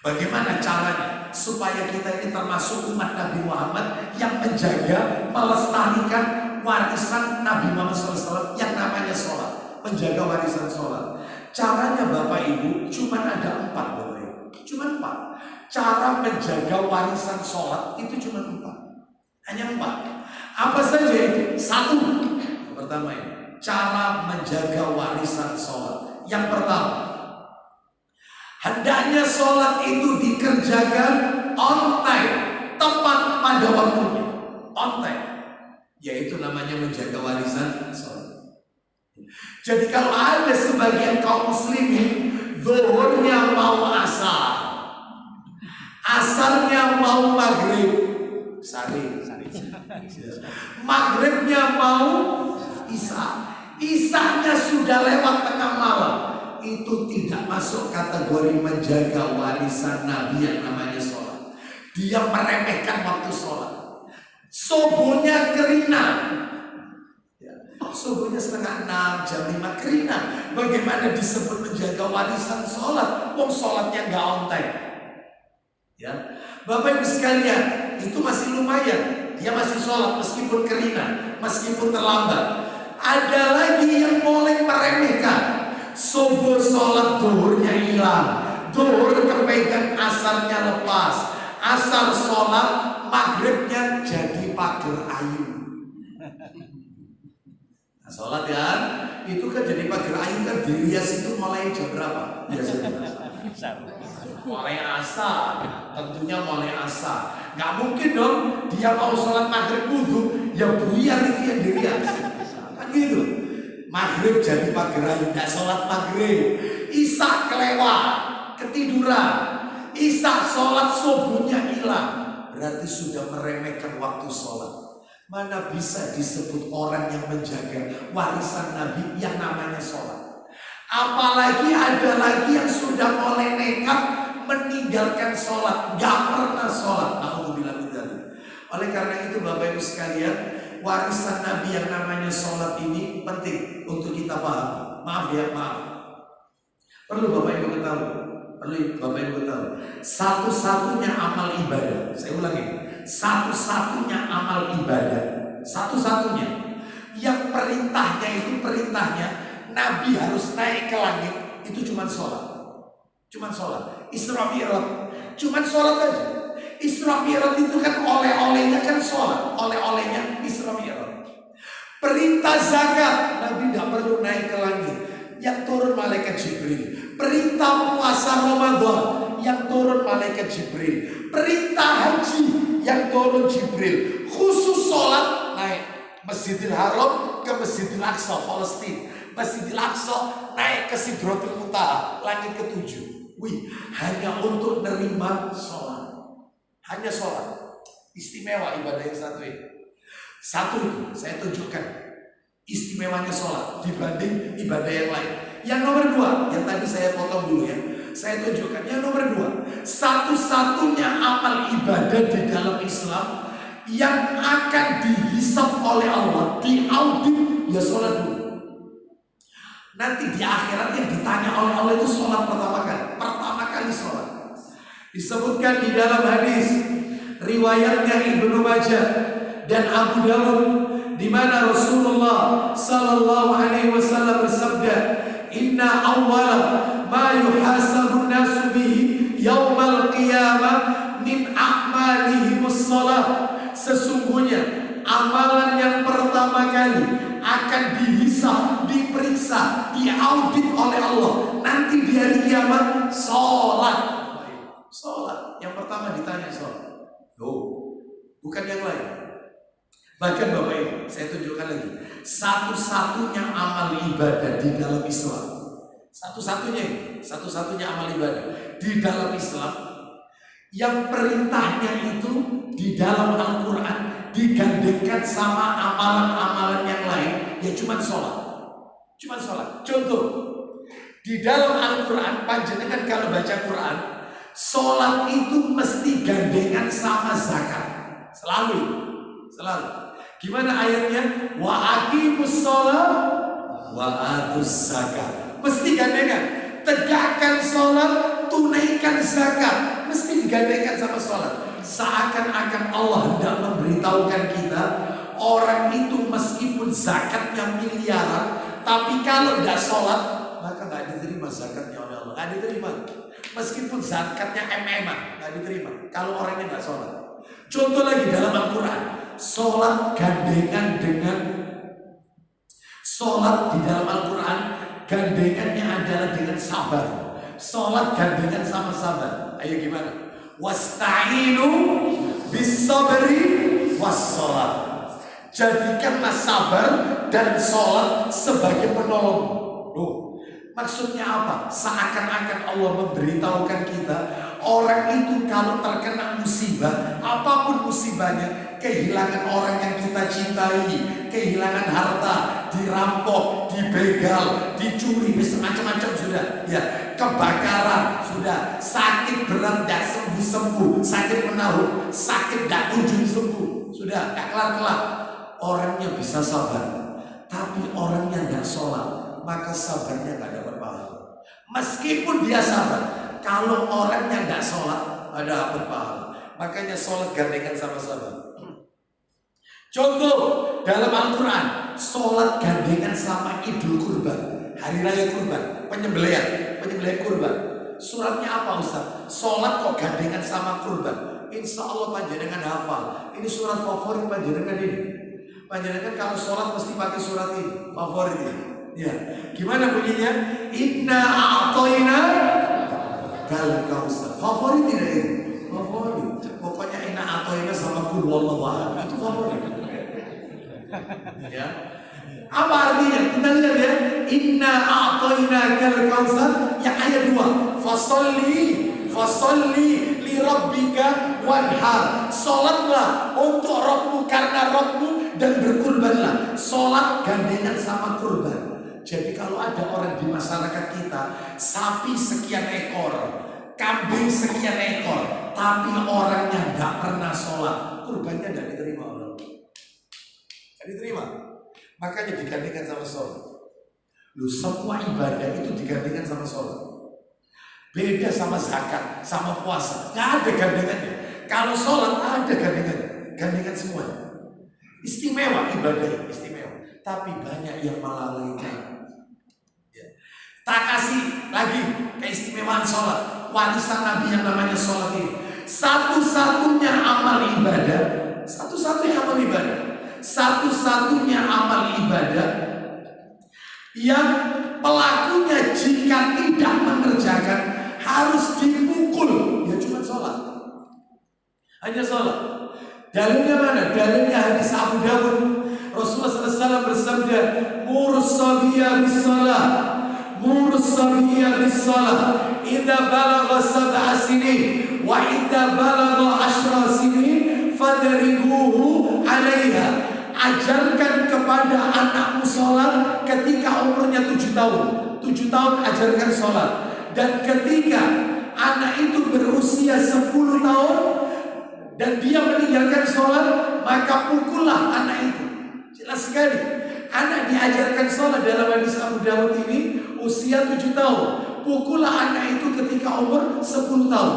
Bagaimana caranya supaya kita ini termasuk umat Nabi Muhammad yang menjaga, melestarikan warisan Nabi Muhammad SAW yang namanya sholat, menjaga warisan sholat. Caranya Bapak Ibu cuma ada 4 Bapak Ibu, cuma 4. Cara menjaga warisan sholat itu cuma 4, hanya 4. Apa saja itu? 1, yang pertama ini, cara menjaga warisan sholat. Yang pertama, hendaknya sholat itu dikerjakan on time, tepat pada waktunya, on time. Yaitu namanya menjaga warisan sholat. Jadi kalau ada sebagian kaum muslimin, zuhurnya mau asar, asarnya mau maghrib, maghribnya mau isya, isyanya sudah lewat tengah malam. Itu tidak masuk kategori menjaga warisan Nabi yang namanya sholat. Dia meremehkan waktu sholat. Subuhnya kerina, subuhnya 5:30, jam 5 kerina. Bagaimana disebut menjaga warisan sholat? Wong sholatnya nggak on time. Ya, Bapak Ibu sekalian, itu masih lumayan. Dia masih sholat meskipun kerina, meskipun terlambat. Ada lagi yang mulai meremehkan. Subuh sholat, duhurnya hilang, duhur kepegang, asarnya lepas, asar sholat, maghribnya jadi pagar ayu. Nah, sholat kan, itu kan jadi pagar ayu kan dirias itu mulai jam berapa? Biasanya mulai asar, tentunya mulai asar. Nggak mungkin dong dia mau sholat maghrib wudhu, ya buyar itu yang dirias. Kan gitu. Maghrib jadi pagerayu, nggak sholat maghrib. Isya kelewat, ketiduran. Isya sholat subuhnya hilang. Berarti sudah meremehkan waktu sholat. Mana bisa disebut orang yang menjaga warisan Nabi yang namanya sholat. Apalagi ada lagi yang sudah mulai nekat meninggalkan sholat, gak pernah sholat. Alhamdulillah. Oleh karena itu Bapak Ibu sekalian, warisan Nabi yang namanya sholat ini penting untuk kita paham. Maaf ya, maaf. Perlu Bapak Ibu ketahui. Satu-satunya amal ibadah. Saya ulangi. Satu-satunya amal ibadah. Satu-satunya. Yang perintahnya Nabi harus naik ke langit. Itu cuma sholat. Isra Mi'raj. Cuma sholat aja. Isra Mi'raj itu kan oleh-olehnya kan sholat. Oleh-olehnya Isra Mi'raj. Perintah zakat, Nabi tidak perlu naik ke langit. Yang turun malaikat Jibril. Perintah puasa Ramadan, yang turun malaikat Jibril. Perintah haji, yang turun Jibril. Khusus sholat naik Masjidil Haram ke Masjidil Aqsa Palestina. Masjidil Aqsa naik ke Sidratul Muntaha, langit ke-7. Wih, hanya untuk nerima sholat. Hanya sholat. Istimewa ibadah yang satu ini. Satu itu saya tunjukkan istimewanya sholat dibanding ibadah yang lain. Yang nomor 2, yang tadi saya potong dulu ya, saya tunjukkan. Yang nomor 2, satu-satunya amal ibadah di dalam Islam yang akan dihisab oleh Allah, diaudit, ya sholat dulu. Nanti di akhirat yang ditanya oleh Allah itu sholat pertama kali sholat. Disebutkan di dalam hadis riwayatnya Ibnu Majah dan Abu Dawud, di mana Rasulullah sallallahu alaihi wasallam bersabda, "Inna awwala ma yuhasabun nasu bihi yaumal qiyamah min a'malihimus shalah." Sesungguhnya amalan yang pertama kali akan dihisab, diperiksa, diaudit oleh Allah nanti di hari kiamat sholat. Sholat yang pertama ditanya sholat. Bukan yang lain. Bahkan Bapak Ibu, saya tunjukkan lagi. Satu-satunya amal ibadah di dalam Islam. Satu-satunya amal ibadah di dalam Islam yang perintahnya itu di dalam Al-Quran digandengkan sama amalan-amalan yang lain, ya cuma sholat. Contoh, di dalam Al-Quran, panjenengan kalau baca Quran, sholat itu mesti gandengan sama zakat. Selalu. Gimana ayatnya? Wa aqimus sholat wa atuz zakat. Mesti gandengan. Tegakkan sholat, tunaikan zakat. Mesti digandengkan sama sholat. Seakan-akan Allah hendak memberitahukan kita, orang itu meskipun zakatnya miliaran, tapi kalau tidak sholat, maka nggak diterima zakatnya oleh Allah. Nggak diterima. Meskipun zakatnya nggak diterima. Kalau orangnya nggak sholat. Contoh lagi dalam Al-Quran, sholat gandengan dengan sholat di dalam Al-Quran gandengannya adalah dengan sabar. Sholat gandengan sama sabar. Ayo gimana? Wasta'inu bis-sabri was-sholat. Jadikanlah sabar dan sholat sebagai penolong. Maksudnya apa? Seakan-akan Allah memberitahukan kita, orang itu kalau terkena musibah, apapun musibahnya, kehilangan orang yang kita cintai, kehilangan harta, dirampok, dibegal, dicuri, macam-macam sudah, ya, kebakaran sudah, sakit berat tidak sembuh-sembuh, sakit menahun, sakit tidak kunjung sembuh, sudah, tidak kelar-kelar. Orangnya bisa sabar, tapi orangnya tidak sholat, maka sabarnya tidak dapat pahala. Meskipun dia sabar, kalau orangnya tidak sholat, ada dapat pahala. Makanya sholat gandengan sama sabar. Contoh dalam Al-Quran, sholat gandengan sama Idul Kurban, hari raya kurban, penyembelihan kurban. Suratnya apa Ustaz? Sholat kok gandengan sama kurban? Insya Allah panjenengan hafal. Ini surat favorit panjenengan ini. Panjenengan kalau sholat mesti pakai surat ini, favorit ini. Ya, gimana bunyinya? Inna a'toina kal kausar. Favorit tidak ini? Favorit. Pokoknya inna a'toina wallahu a'lam. Itu favorit. Ya. Apa artinya? Kita lihat ya. Inna a'tainakal kautsar yang ayat 2. Fasolli li rabbika wanhar. Salatlah untuk Rabbmu karena Rabbmu dan berkurbanlah. Salat gandengan sama kurban. Jadi kalau ada orang di masyarakat kita sapi sekian ekor, kambing sekian ekor, tapi orangnya nggak pernah sholat, kurbannya nggak diterima orang. Nggak diterima. Makanya digandingkan sama sholat. Lu semua ibadah itu digandingkan sama sholat. Beda sama zakat, sama puasa, nggak ada gandengannya. Kalau sholat ada gandengannya, gandengan semuanya. Istimewa ibadahnya, istimewa. Tapi banyak yang melalaikan. Tak kasih lagi keistimewaan sholat, warisan Nabi yang namanya sholat ini. Satu-satunya amal ibadah, satu-satunya amal ibadah yang pelakunya jika tidak mengerjakan harus dipukul, ya cuma sholat. Hanya sholat. Dalilnya mana? Dalilnya hadis Abu Dawud. Rasulullah SAW bersabda, "Murus sabiya bis-shalah." Murus sabiya bis-shalah idza balagha 7 sinin wa idza balagha 10 sinin fadribuhu 'alaiha. Ajarkan kepada anakmu sholat ketika umurnya 7 tahun. 7 tahun ajarkan sholat. Dan ketika anak itu berusia 10 tahun dan dia meninggalkan sholat, maka pukullah anak itu. Jelas sekali. Anak diajarkan sholat dalam hadis Abu Dawud ini usia 7 tahun. Pukullah anak itu ketika umur 10 tahun.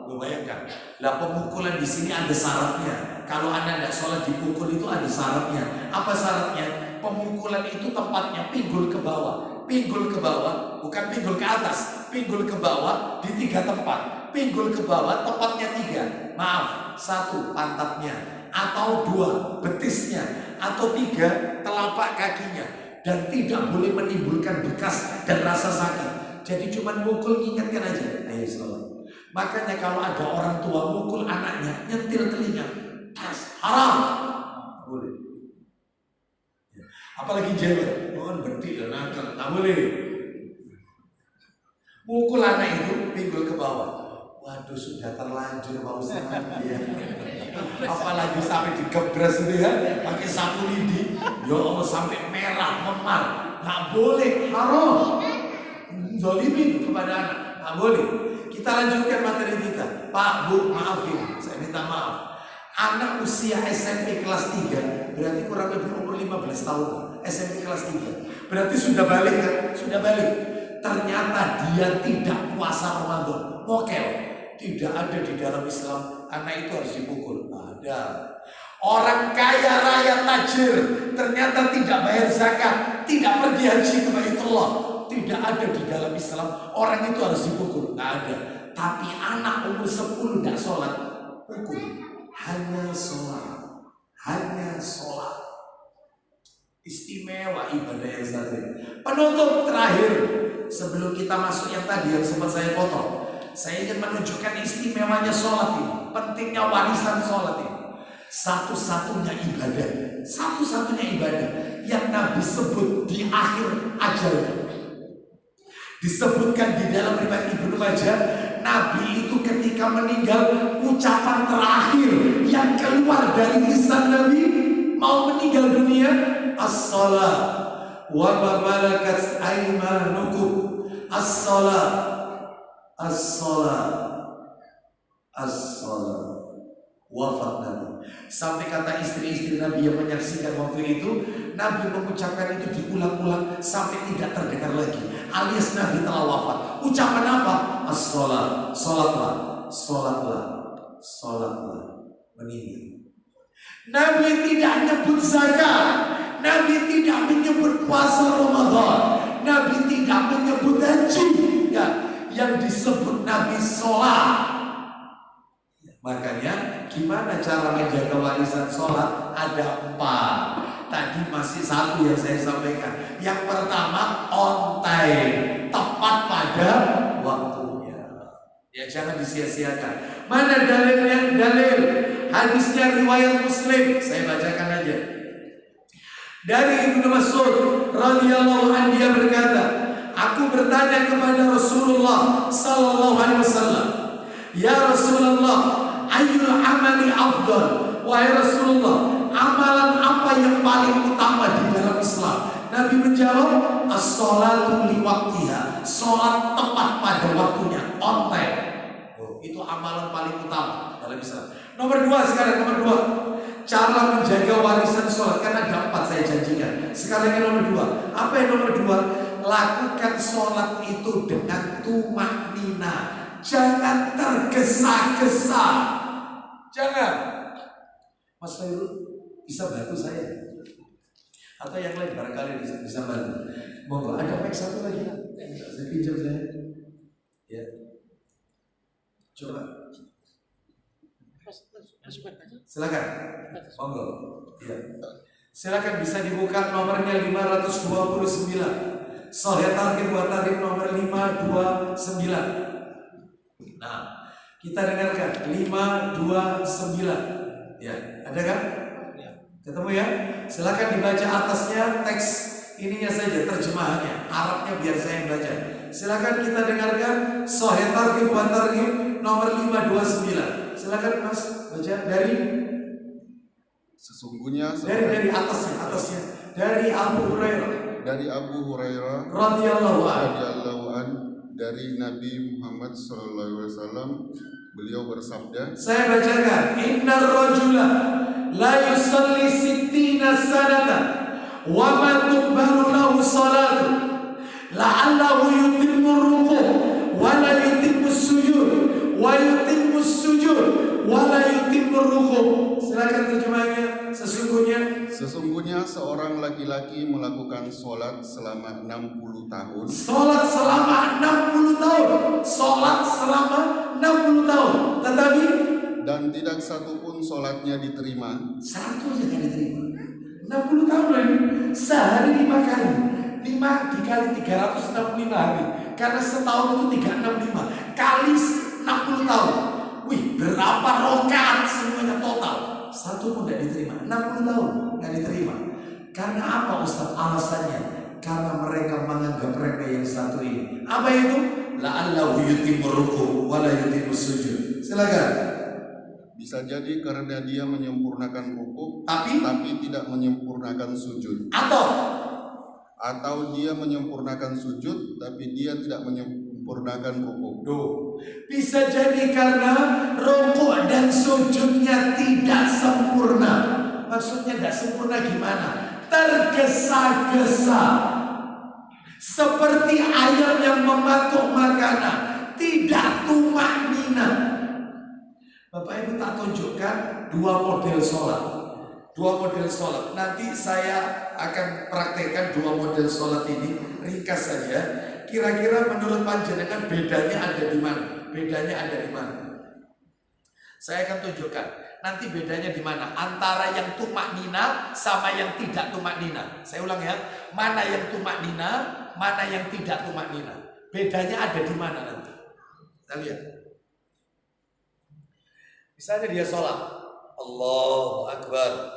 Lu bayangkan, lah pemukulan di sini ada syaratnya. Kalau anak tidak sholat dipukul itu ada syaratnya. Apa syaratnya? Pemukulan itu tempatnya pinggul ke bawah. Pinggul ke bawah, bukan pinggul ke atas. Pinggul ke bawah di 3 tempat. Pinggul ke bawah tempatnya 3. Maaf, 1 pantatnya, atau 2 betisnya, atau 3 telapak kakinya, dan tidak boleh menimbulkan bekas dan rasa sakit. Jadi cuma mukul, ingatkan aja, ayo sholat. Makanya kalau ada orang tua mukul anaknya, nyentil telinga, haram, boleh. Apalagi jewel, mohon berhenti dan nakal, tak boleh. Mukul anak itu pinggul ke bawah. Waduh, sudah terlanjur Pak Ustaz. Ya. Apalagi sampai digebres itu ya, pakai sapu lidi. Ya Allah, sampai merah, memar. Nggak boleh, haram. Zolimi kepada anak, nggak boleh. Kita lanjutkan materi kita. Pak, Bu, maafin, saya minta maaf. Anak usia SMP kelas 3, berarti kurang lebih umur 15 tahun. SMP kelas 3, berarti sudah balik kan? Sudah balik. Ternyata dia tidak puasa Ramadan, mokel. Tidak ada di dalam Islam anak itu harus dipukul. Ada. Orang kaya raya tajir ternyata tidak bayar zakat, tidak pergi haji ke Baitullah. Tidak ada di dalam Islam orang itu harus dipukul. Tidak ada. Tapi anak umur 10 tidak sholat, pukul. Hanya sholat. Hanya sholat. Istimewa ibadah yang satu. Penutup terakhir sebelum kita masuk yang tadi yang sempat saya potong. Saya ingin menunjukkan istimewanya sholat ini, pentingnya warisan sholat ini. Satu-satunya ibadah yang Nabi sebut di akhir ajalnya. Disebutkan di dalam riwayat Ibnu Majah, Nabi itu ketika meninggal, ucapan terakhir yang keluar dari lisan Nabi mau meninggal dunia, as-salat wa ma malakat aymanukum, as-salat, as-salat, as-salat. Wafat Nabi. Sampai kata istri-istri Nabi yang menyaksikan waktu itu, Nabi mengucapkan itu diulang-ulang sampai tidak terdengar lagi, alias Nabi telah wafat. Ucapan apa? As-salat, salatlah, salatlah, salatlah, meninggal. Nabi tidak menyebut zakat, Nabi tidak menyebut puasa Ramadan, Nabi tidak menyebut haji. Ya, yang disebut Nabi sholat. Makanya gimana cara menjaga warisan sholat? Ada 4. Tadi masih 1 yang saya sampaikan. Yang pertama, on time, tepat pada waktunya. Ya jangan disia-siakan. Mana dalilnya? Dalil hadisnya riwayat Muslim. Saya bacakan aja. Dari Ibnu Mas'ud radhiyallahu anhu, dia berkata, aku bertanya kepada Rasulullah sallallahu alaihi wasallam, ya Rasulullah, ayyul amali afdal? Wahai Rasulullah, amalan apa yang paling utama di dalam Islam? Nabi menjawab, as-sholatu li waqtiha, sholat tepat pada waktunya, on time. Itu amalan paling utama dalam Islam. Nomor 2 sekarang, nomor 2, cara menjaga warisan sholat. Kan ada 4 saya janjikan. Sekarang yang nomor 2. Apa yang nomor 2? Lakukan sholat itu dengan tumak nina. Jangan tergesa-gesa. Jangan. Mas Khairul bisa bantu saya? Atau yang lain barangkali bisa bantu. Monggo, ada mic satu lagi kan? Saya pinjam saya. Ya. Coba. Silakan. Monggo. Ya. Silakan bisa dibuka nomornya 529. Sahih Targhib wa Tarhib nomor 529. Nah, kita dengarkan 529. Ya, ada kan? Ketemu ya? Silakan dibaca atasnya teks ininya saja, terjemahannya. Arabnya biar saya yang baca. Silakan kita dengarkan Sahih Targhib wa Tarhib nomor 529. Silakan Mas baca dari sesungguhnya dari atasnya dari Abu Hurairah radhiyallahu an, dari Nabi Muhammad SAW, beliau bersabda, saya bacakan, innar rajula la yusalli sittina sanatan wa ma tuqbalu lahu salatu la'allahu yutimmu ruku' wa la yutimmu sujud wa yutimmu sujud wa la yutimmu ruku'. Silakan terjemahnya. Sesungguhnya seorang laki-laki melakukan sholat selama 60 tahun. Sholat selama 60 tahun. Sholat selama 60 tahun. Tetapi dan tidak satu pun sholatnya diterima. Satu aja tidak diterima. 60 tahun lagi. Sehari 5 kali. 5 dikali 365 hari. Karena setahun itu 365 kali 60 tahun. Wih, berapa rokaat semuanya total? Satu pun tidak diterima. 60 tahun tidak diterima. Karena apa Ustaz alasannya? Karena mereka menganggap remeh yang satu ini. Apa itu? La'allahu yutimmu ruku' wa la yutimmu sujud. Silakan. Bisa jadi karena dia menyempurnakan ruku' tapi tidak menyempurnakan sujud. Atau dia menyempurnakan sujud tapi dia tidak menyempurnakan ruku'. Bisa jadi karena ruku' dan sujudnya tidak sempurna. Maksudnya tidak sempurna gimana? Tergesa-gesa. Seperti ayam yang mematuk makanan, tidak tumak nina. Bapak Ibu tak tunjukkan 2 model sholat. 2 model sholat. Nanti saya akan praktekkan 2 model sholat ini. Ringkas saja. Kira-kira menurut panjenengan bedanya ada di mana? Bedanya ada di mana? Saya akan tunjukkan. Nanti bedanya di mana? Antara yang tumak nina sama yang tidak tumak nina. Saya ulang ya. Mana yang tumak nina, mana yang tidak tumak nina. Bedanya ada di mana nanti? Kita lihat. Misalnya dia sholat, Allahu Akbar.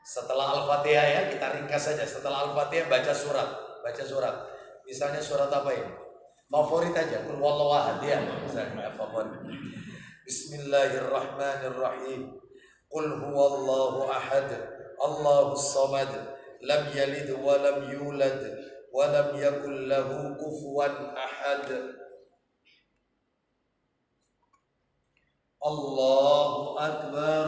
Setelah Al-Fatihah ya, kita ringkas saja. Setelah Al-Fatihah baca surat. Misalnya surat apa ini? Favorit aja, Qul huwallahu ahad ya. Misalnya favorit. Bismillahirrahmanirrahim. Qul huwallahu ahad, Allahus samad, lam yalid wa lam yulad wa lam yakul lahu kufuwan ahad. Allahu Akbar.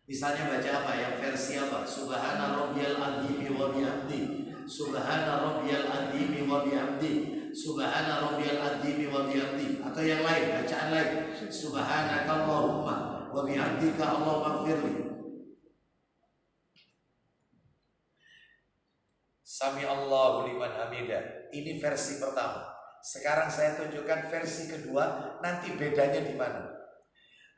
Misalnya baca apa? Yang versi apa? Subhana rabbiyal azimi wa bihamdi. Subhana rabbiyal azimi wa bihamdi. Subhana rabbiyal azimi wa bihamdi. Atau yang lain, bacaan lain. Subhanakallahumma wa bihamdika Allahumma ighfirli. Sami Allahu liman hamidah. Ini versi pertama. Sekarang saya tunjukkan versi kedua. Nanti bedanya di mana?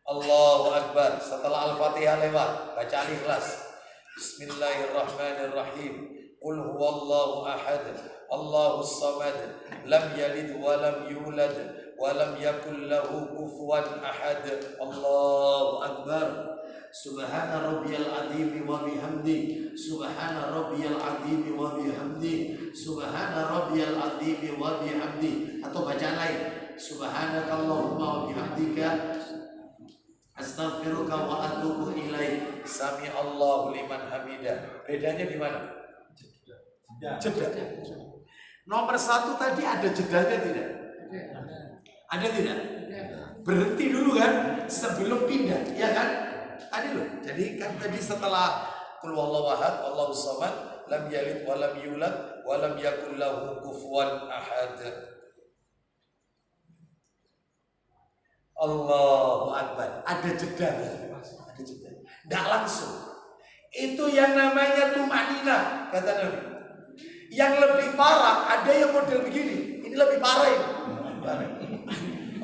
Allahu Akbar. Setelah Al-Fatihah lewat, baca Al-Ikhlas. Bismillahirrahmanirrahim. Qul huwallahu ahad, Allahus samad, lam yalid wa lam yulad wa lam yakul lahu kufuwan ahad. Allahu akbar. Subhana rabbiyal azim wa bihamdi. Subhana rabbiyal azim wa bihamdi. Subhana rabbiyal azim wa bihamdi. Atau bacaan lain, subhanakallahumma wa bihamdika astaghfiruka wa atubu ilaik. Sami Allahu liman hamidah. Bedanya di mana? Jeda. Nomor 1 tadi ada jedanya tidak? Ada tidak? Berhenti dulu kan sebelum pindah, ya kan? Tadi loh. Jadi kan tadi setelah qul huwallahu ahad, Allahus samad, lam yalid wa lam yulad wa lam yakul lahu kufuwan ahad. Allahu akbar. Ada jeda. Ada jeda. Enggak langsung. Itu yang namanya tumanina, kata Nabi. Yang lebih parah ada yang model begini. Ini lebih parah ini.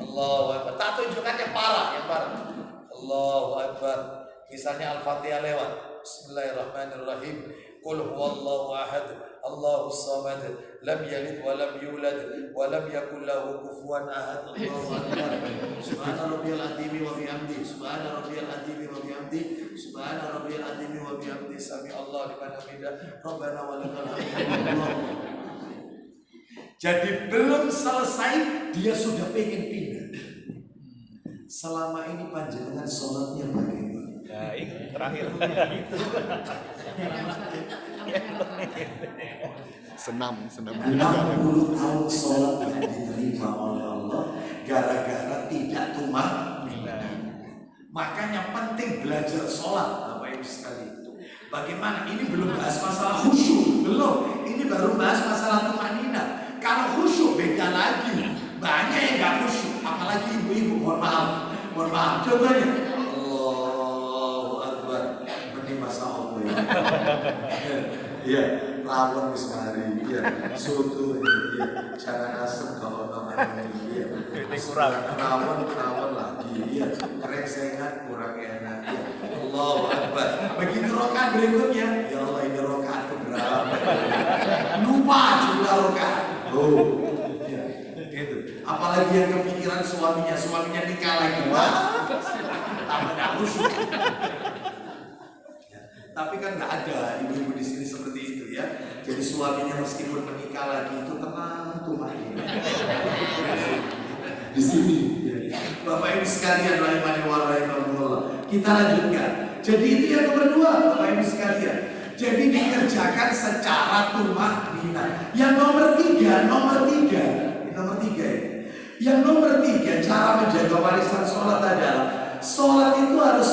Allahu akbar. Tak tunjukkan yang parah, Allahu akbar. Misalnya Al-Fatihah lewat. Bismillahirrahmanirrahim. Qul huwallahu ahad, Allahus samad, lam yalid wa lam yulad wa lam yakul lahu kufuwan ahad. Allahu akbar. Subhana rabbiyal azim wa bihamdi. Subhana rabbiyal azim wa bihamdi. Subhana rabbiyal azim wa bihamdi. Sami Allah liman hamidah. Rabbana wa lakal hamd. Jadi belum selesai dia sudah pengen pindah. Selama ini panjenengan sholatnya bagaimana? Baik, terakhir. Senam 60 tahun sholat yang diterima oleh Allah gara-gara tidak tumanina. Makanya penting belajar sholat, Bapak Ibu sekalian. Bagaimana? Ini belum bahas masalah khusyuk, belum. Ini baru bahas masalah tumanina. Kalau khusyuk beda lagi. Banyak yang nggak khusyuk, apalagi ibu-ibu. Mohon maaf. Contohnya, Allahu akbar. Ini masa Allah ya. Iya, rawon wis mari. Iya, soto iya. Jangan asem kalau namanya iya. Kurang. Rawon lagi. Iya, krengsengan kurang enak. Iya. Allahu akbar. Begitu rakaat berikutnya, ya Allah ini rakaat keberapa? Lupa jumlah rakaat. Oh. Gitu. Apalagi yang kepikiran suaminya nikah lagi. Wah, tambah khusyuk. Tapi kan nggak ada ibu-ibu di sini seperti itu ya. Jadi suaminya meskipun menikah lagi itu tenang tumanina. Di sini. Bapak Ibu sekalian rahimani wa rahimakumullah. Kita lanjutkan. Jadi itu yang nomor 2, Bapak Ibu sekalian. Jadi dikerjakan secara tumanina. Yang nomor 3 ini. Yang nomor 3 cara menjaga warisan sholat adalah sholat itu harus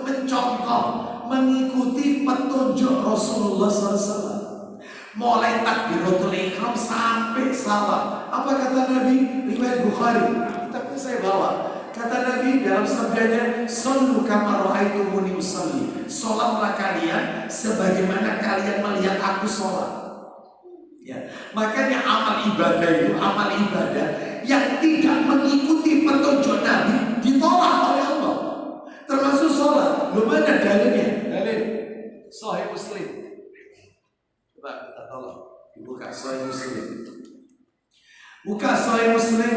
mencontoh, mengikuti petunjuk Rasulullah SAW. Mulai takbiratul ihram sampai salam. Apa kata Nabi? Riwayat Bukhari. Tapi saya bawa. Kata Nabi dalam sabdanya, "Shallu kama ra'aitumuni usalli." Sholatlah kalian sebagaimana kalian melihat aku sholat. Ya, makanya amal ibadah yang tidak mengikuti petunjuk Nabi ditolak oleh Allah. Termasuk sholat. Belum ada dalilnya. Dalil Sahih Muslim. Coba kita tolong. Buka Sahih Muslim. Buka Sahih Muslim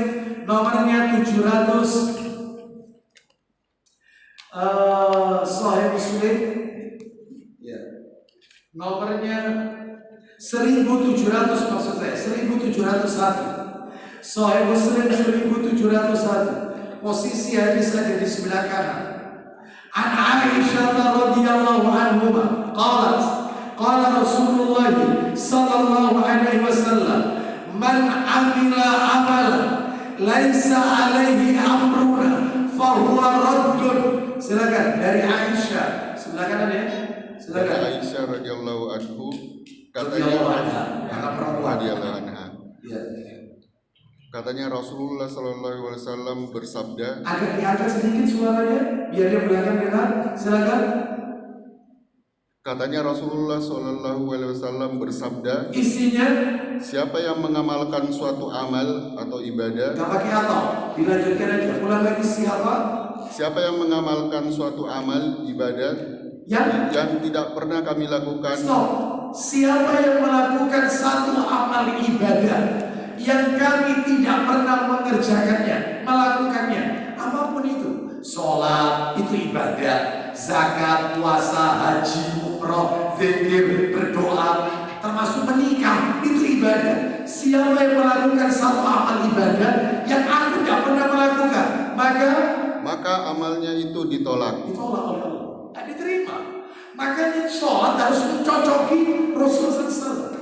nomornya 700. Sahih Muslim. Ya. Nomornya 1700 maksud saya 1701. Sahih Muslim 1701. Posisi hadis ada di sebelah kanan. An Aisyah radhiyallahu anha qalat qala Rasulullah sallallahu alaihi wasallam man amila amalan laisa alaihi amruna fahuwa raddun. Silakan dari Aisyah. Sebelah kanan ya. Silakan. Dari Aisyah radhiyallahu anhu katanya radhiyallahu anha. Iya. Katanya Rasulullah sallallahu alaihi wasallam bersabda. Agak diangkat sedikit suaranya biar dia belakang dengar. Silakan. Katanya Rasulullah sallallahu alaihi wasallam bersabda. Isinya siapa yang mengamalkan suatu amal atau ibadah. Gak pakai atau dilanjutkan aja. Ulang lagi siapa? Siapa yang mengamalkan suatu amal ibadah yang tidak pernah kami lakukan. Stop. Siapa yang melakukan satu amal ibadah yang kami tidak pernah mengerjakannya, melakukannya. Apapun itu, sholat itu ibadah, zakat, puasa, haji, umroh, zikir, berdoa, termasuk menikah itu ibadah. Siapa yang melakukan satu amal ibadah yang aku tidak pernah melakukan, maka amalnya itu ditolak oleh Allah, tidak diterima. Makanya sholat harus mencocoki Rasul SAW.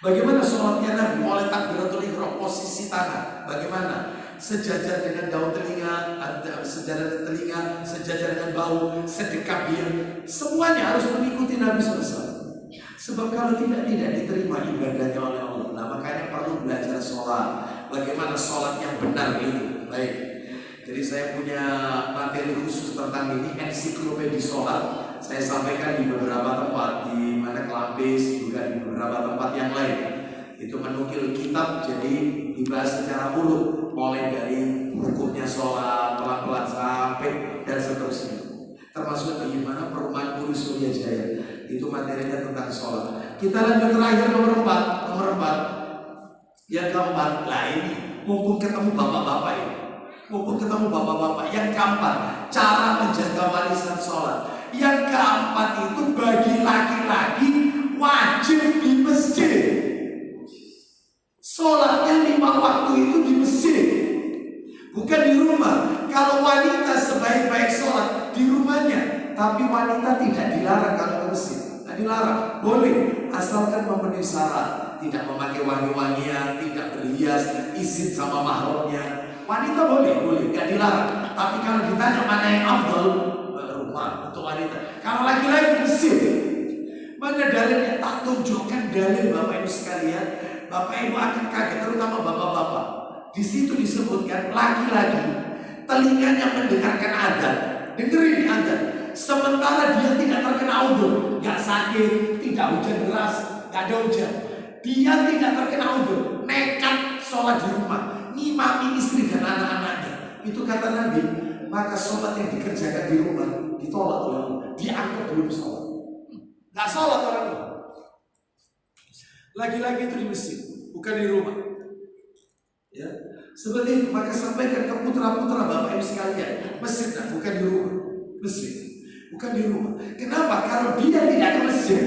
Bagaimana sholatnya Nabi? Mulai takbiratul ihram, posisi tangan bagaimana? Sejajar dengan daun telinga, sejajar telinga, sejajar dengan bau, sedekat dia. Semuanya harus mengikuti Nabi SAW. Sebab kalau tidak diterima ibadahnya oleh Allah. Nah, makanya perlu belajar sholat. Bagaimana sholat yang benar itu? Baik. Jadi saya punya materi khusus tentang ini, ensiklopedia sholat. Saya sampaikan di beberapa tempat, di mana Kelapis, juga di beberapa tempat yang lain. Itu menukil kitab, jadi dibahas secara uruh, mulai dari hukumnya sholat, pelan-pelan sampai dan seterusnya. Termasuk bagaimana perumahan Puri Surya Jaya, itu materinya tentang sholat. Kita lanjut terakhir nomor 4. Yang keempat, lah ini mumpung ketemu bapak-bapak ini. Mumpung ketemu bapak-bapak, yang keempat, cara menjaga warisan sholat. Yang keempat itu bagi laki-laki wajib di masjid. Sholatnya 5 waktu itu di masjid, bukan di rumah. Kalau wanita sebaik-baik sholat di rumahnya, tapi wanita tidak dilarang kalau ke masjid. Tidak dilarang, boleh, asalkan memenuhi syarat. Tidak memakai wangi-wangian, tidak berhias, izin sama mahramnya. Wanita boleh, nggak dilarang. Tapi kalau ditanya mana yang afdal, rumah untuk wanita. Kalau laki-laki masjid, mana dalilnya? Tak tunjukkan dalil Bapak Ibu sekalian. Bapak Ibu akan kaget, terutama bapak-bapak. Di situ disebutkan laki-laki telinganya mendengarkan adzan, dengerin adzan. Sementara dia tidak terkena udzur, nggak sakit, tidak hujan deras, nggak ada hujan. Dia tidak terkena udzur, nekat sholat di rumah, ngimami istri dan anak-anaknya. Itu kata Nabi, maka sholat yang dikerjakan di rumah ditolak oleh Allah, dianggap belum sholat. Nggak sholat orang itu. Lagi-lagi itu di masjid, bukan di rumah. Ya, seperti itu. Maka sampaikan ke putra-putra Bapak Ibu sekalian, masjid bukan di rumah, masjid bukan di rumah. Kenapa? Kalau dia tidak ke masjid,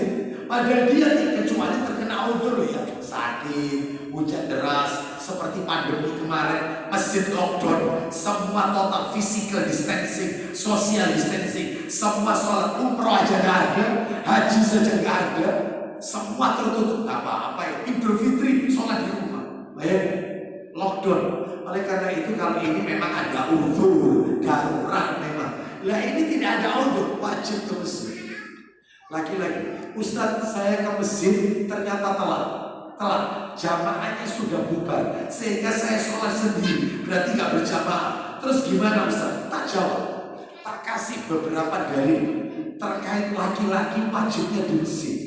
padahal dia kecuali terkena udzur ya, sakit, hujan deras, seperti pandemi kemarin, masjid lockdown, semua total physical distancing, social distancing, semua sholat umroh aja nggak ada, haji saja nggak ada, semua tertutup. Apa-apa ya, Idul Fitri sholat di rumah, bayangin, lockdown. Oleh karena itu kalau ini memang ada udzur darurat memang. Lah ini tidak ada udzur, wajib ke masjid. Laki-laki, Ustaz saya ke masjid ternyata telat, jamaahnya sudah bubar, sehingga saya sholat sendiri, berarti nggak berjamaah. Terus gimana Ustaz? Tak jawab, tak kasih beberapa dalil terkait laki-laki wajibnya di masjid.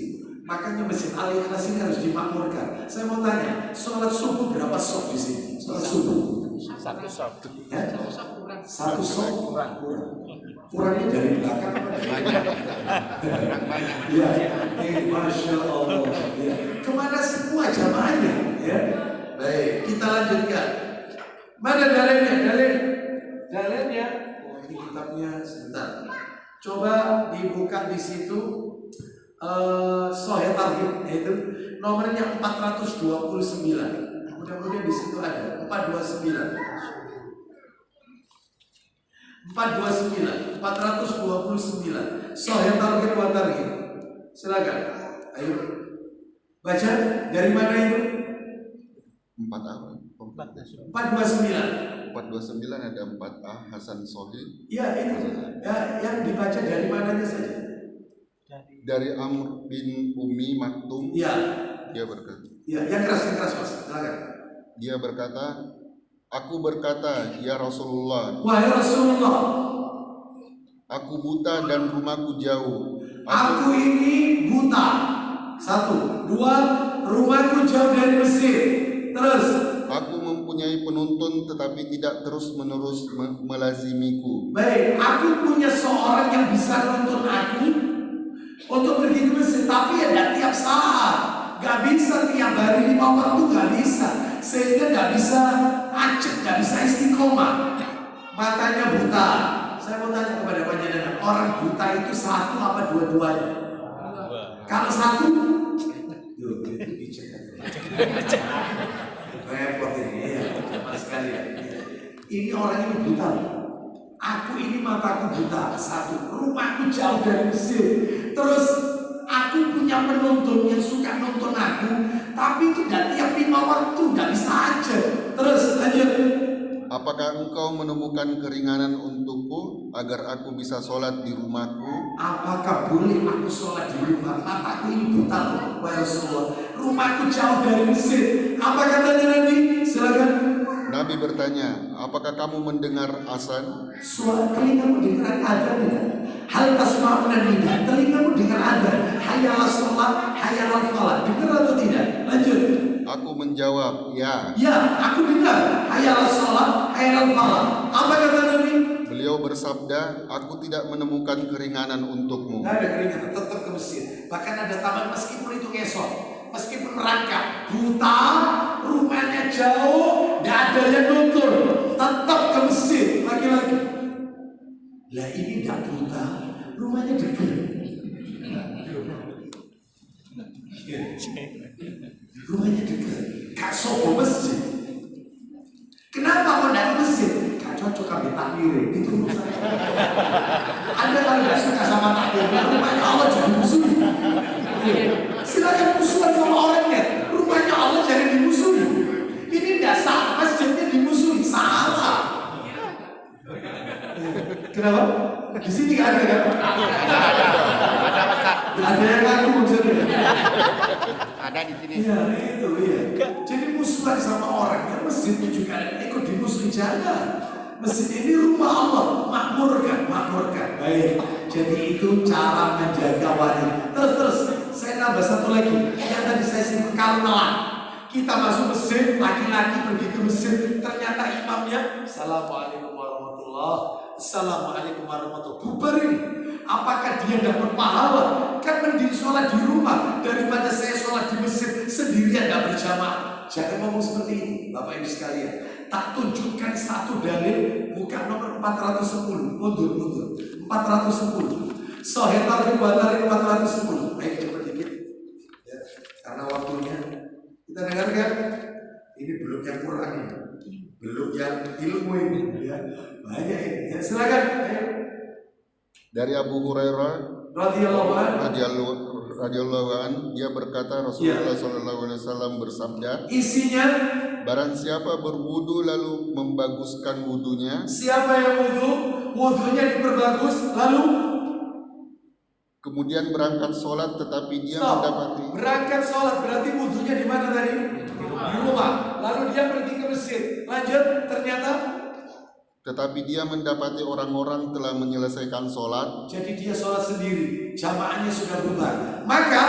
Makanya Masjid Al-Ikhlas ini harus dimakmurkan. Saya mau tanya, sholat subuh berapa soft di sini? Sholat subuh? Satu soft. Ya? Satu soft kurangnya dari belakang. Ya, masya Allah. Ya. Kemana semua jamaahnya? Ya. Baik, kita lanjutkan. Mana dalilnya? Dalilnya. Oh, ini kitabnya sebentar. Coba dibuka di situ. Sahih Targhib, yaitu nomornya 429. Mudah-mudahan di situ ada 429. 429 Sahih Targhib wa Tarhib. Silakan. Ayo. Baca dari mana itu? 429 ada 4A Hasan Sahih. Ya, ini. Ya, yang dibaca dari mananya saja. Dari Amr bin Ummi Maktum. Ya. Dia berkata. Ya, yang keras Mas. Silakan. Dia berkata, aku berkata, ya Rasulullah. Wahai Rasulullah, aku buta dan rumahku jauh. Aku ini buta. 1, 2, rumahku jauh dari Mesir. Terus, aku mempunyai penuntun tetapi tidak terus-menerus melazimiku. Baik, aku punya seorang yang bisa nuntun aku untuk pergi ke Mesir, tapi ya tidak tiap saat, Gak bisa tiap hari 5 waktu, gak bisa. Sehingga gak bisa acet, gak bisa istiqomah. Matanya buta. Saya mau tanya kepada panjenengan, orang buta itu satu apa dua-duanya? Kalau satu, yuk itu dicek. Repot ini ya, sama sekali ya. Ini orang ini buta. Aku ini mataku buta. Satu, rumahku jauh dari Mesir. Terus aku punya penonton yang suka nonton aku, tapi itu gak tiap 5 waktu, gak bisa aja. Terus lanjut. Apakah engkau menemukan keringanan untukku agar aku bisa sholat di rumahku? Apakah boleh aku sholat di rumah? Mataku ini buta loh, wahai Rasulullah. Rumahku jauh dari Mesir. Apa katanya Nabi? Silakan. Nabi bertanya, apakah kamu mendengar azan? Suara telingamu dengar adzan tidak? Hal tasma'una nida, telingamu dengar adzan. Hayya 'alas shalah, hayya 'alal falah. Dengar atau tidak? Lanjut. Aku menjawab, ya. Ya, aku dengar. Hayya 'alas shalah, hayya 'alal falah. Apa kata Nabi? Beliau bersabda, aku tidak menemukan keringanan untukmu. Tidak ada keringanan, tetap ke Mesir. Bahkan ada taman meskipun itu ngesot, meskipun merangkak, buta, rumahnya jauh, tidak ada yang nonton, tetap ke Mesir lagi-lagi. Lah ini tidak buta, rumahnya dekat. Rumahnya dekat, gak sobo masjid. Kenapa kok tidak ke Mesir? Gak cocok ambil takmir, itu urusan. Anda kalau gak suka sama takmir, rumahnya Allah jangan musuhi. Silakan musuhan sama orangnya, rumahnya Allah jangan dimusuhi. Ini tidak salah, masjidnya dimusuhi, salah. Kenapa? Di sini gak ada kan? Ada yang ngaku maksudnya. Ada di sini. Iya itu iya. Jadi musuhan sama orangnya, masjidnya juga ikut dimusuhi, jangan. Masjid ini rumah Allah, makmurkan. Baik. Jadi itu cara menjaga wanita. Terus saya nambah satu lagi. Yang tadi saya sebut kalmelah. Kita masuk masjid, laki-laki pergi ke masjid, ternyata imamnya Assalamualaikum warahmatullahi. Bubar ini. Apakah dia dapat pahala? Kan mending sholat di rumah daripada saya sholat di masjid sendirian gak berjamaah. Jangan ngomong seperti itu, Bapak Ibu sekalian. Tak tunjukkan satu dalil, bukan nomor 410. Mundur. 410. Sahih Targhib wa Tarhib 410. Baik, cepat dikit. Ya, karena waktunya. Kita dengarkan. Ini belum yang Quran ini. Belum yang ilmu ini. Ya, banyak ini. Ya, silakan. Ayo. Dari Abu Hurairah Radhiyallahu anhu, dia berkata, Rasulullah SAW bersabda, isinya, barang siapa berwudu lalu membaguskan wudunya, siapa yang wudunya diperbagus lalu kemudian berangkat sholat tetapi dia mendapati, berangkat sholat berarti wudunya di mana tadi? Di rumah. Lalu dia pergi ke masjid. Lanjut, ternyata tetapi dia mendapati orang-orang telah menyelesaikan sholat. Jadi dia sholat sendiri, jamaahnya sudah bubar. Maka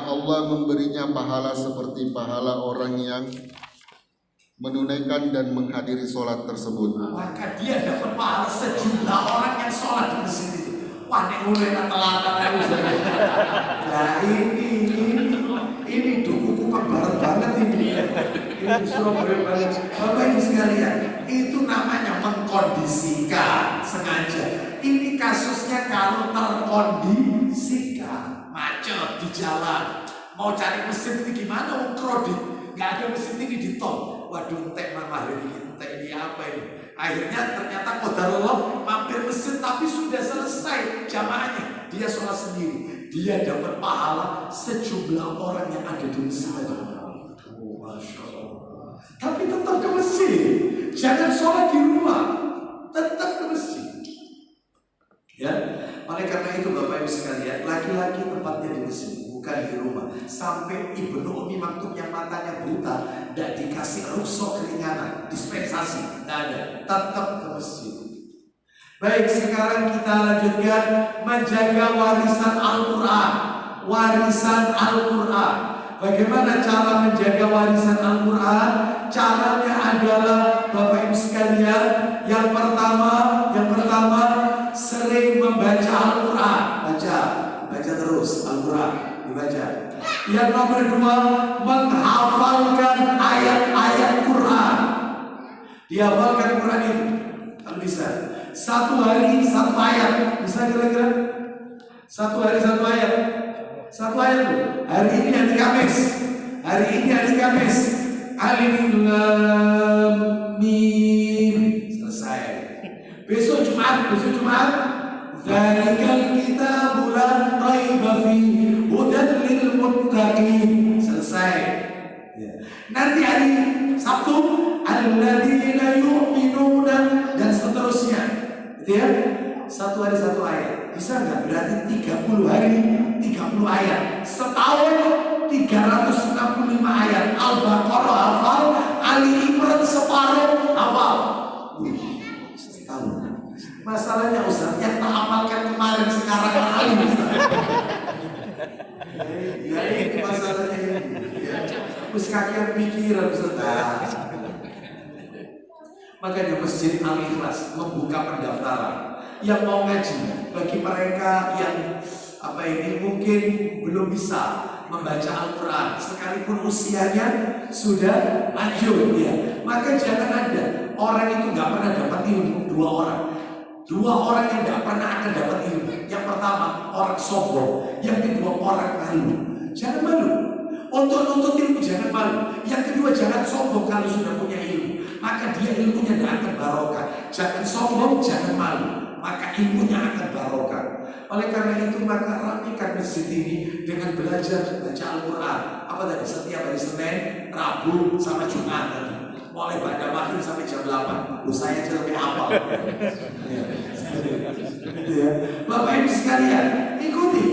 Allah memberinya pahala seperti pahala orang yang menunaikan dan menghadiri sholat tersebut. Maka dia dapat pahala sejumlah orang yang sholat di masjid itu. Wah, nek mulai telat-telat. Nah ini dukuku barat banget ini. Ini Surabaya banget. Bapak Ibu sekalian, itu namanya mengkondisikan sengaja. Ini kasusnya kalau terkondisikan, macet di jalan, mau cari mesin ini gimana? Kredit, nggak ada mesin ini di tol. Waduh, entek hari ini apa ini? Akhirnya ternyata qadarullah mampir mesin tapi sudah selesai jamaahnya. Dia sholat sendiri. Dia dapat pahala sejumlah orang yang ada di masjid. Oh, Masya Allah. Tapi tetap ke masjid. Jangan sholat di rumah. Tetap ke masjid. Ya, oleh karena itu Bapak Ibu sekalian, laki-laki tempatnya di masjid, bukan di rumah. Sampai Ibnu Ummi Maktum yang matanya buta, tidak dikasih rukhsah keringanan, dispensasi, tidak ada. Tetap ke masjid. Baik, sekarang kita lanjutkan menjaga warisan Al-Quran. Warisan Al-Quran. Bagaimana cara menjaga warisan Al-Quran? Caranya adalah Bapak Ibu sekalian, yang pertama sering membaca Al-Quran. Baca terus Al-Quran. dibaca. Yang nomor 2, menghafalkan ayat-ayat Quran. Dihafalkan Quran itu kalau bisa. Satu hari satu ayat. Bisa kira-kira? Satu hari satu ayat. Satu ayat tuh. Hari ini hari Kamis. Hari ini hari Kamis. Alif Lam Mim. Selesai. Besok Jumat. Dzalikal kitabul la raiba fihi hudan lil muttaqin. Selesai. Ya. Nanti hari Sabtu alladzina yu'minuna dan seterusnya. Gitu ya. Satu hari satu ayat. Bisa nggak? Berarti 30 hari 30 ayat. Setahun 365 ayat. Al-Baqarah hafal, Ali Imran separuh hafal. Setahun. Masalahnya Ustaz, yang tak hafalkan kemarin sekarang alim Ustaz. Ya ini masalahnya ini. Ya. Terus kakian pikiran Ustaz. Makanya Masjid Al-Ikhlas membuka pendaftaran yang mau ngaji bagi mereka yang mungkin belum bisa membaca Al-Quran sekalipun usianya sudah lanjut ya. Maka jangan ada orang itu nggak pernah dapat ilmu. Dua orang yang nggak pernah akan dapat ilmu. Yang pertama orang sombong, yang kedua orang malu. Jangan malu. Untuk nuntut ilmu jangan malu. Yang kedua jangan sombong kalau sudah punya ilmu. Maka dia ilmunya tidak akan barokah. Jangan sombong, jangan malu. Maka ilmunya akan barokah. Oleh karena itu maka rapikan masjid ini dengan belajar baca Al-Quran. Apa tadi? Setiap hari Senin, Rabu, sama Jumat tadi. Mulai pada maghrib sampai jam 8. Saya sampai hafal. Ya. Bapak Ibu sekalian, ikuti.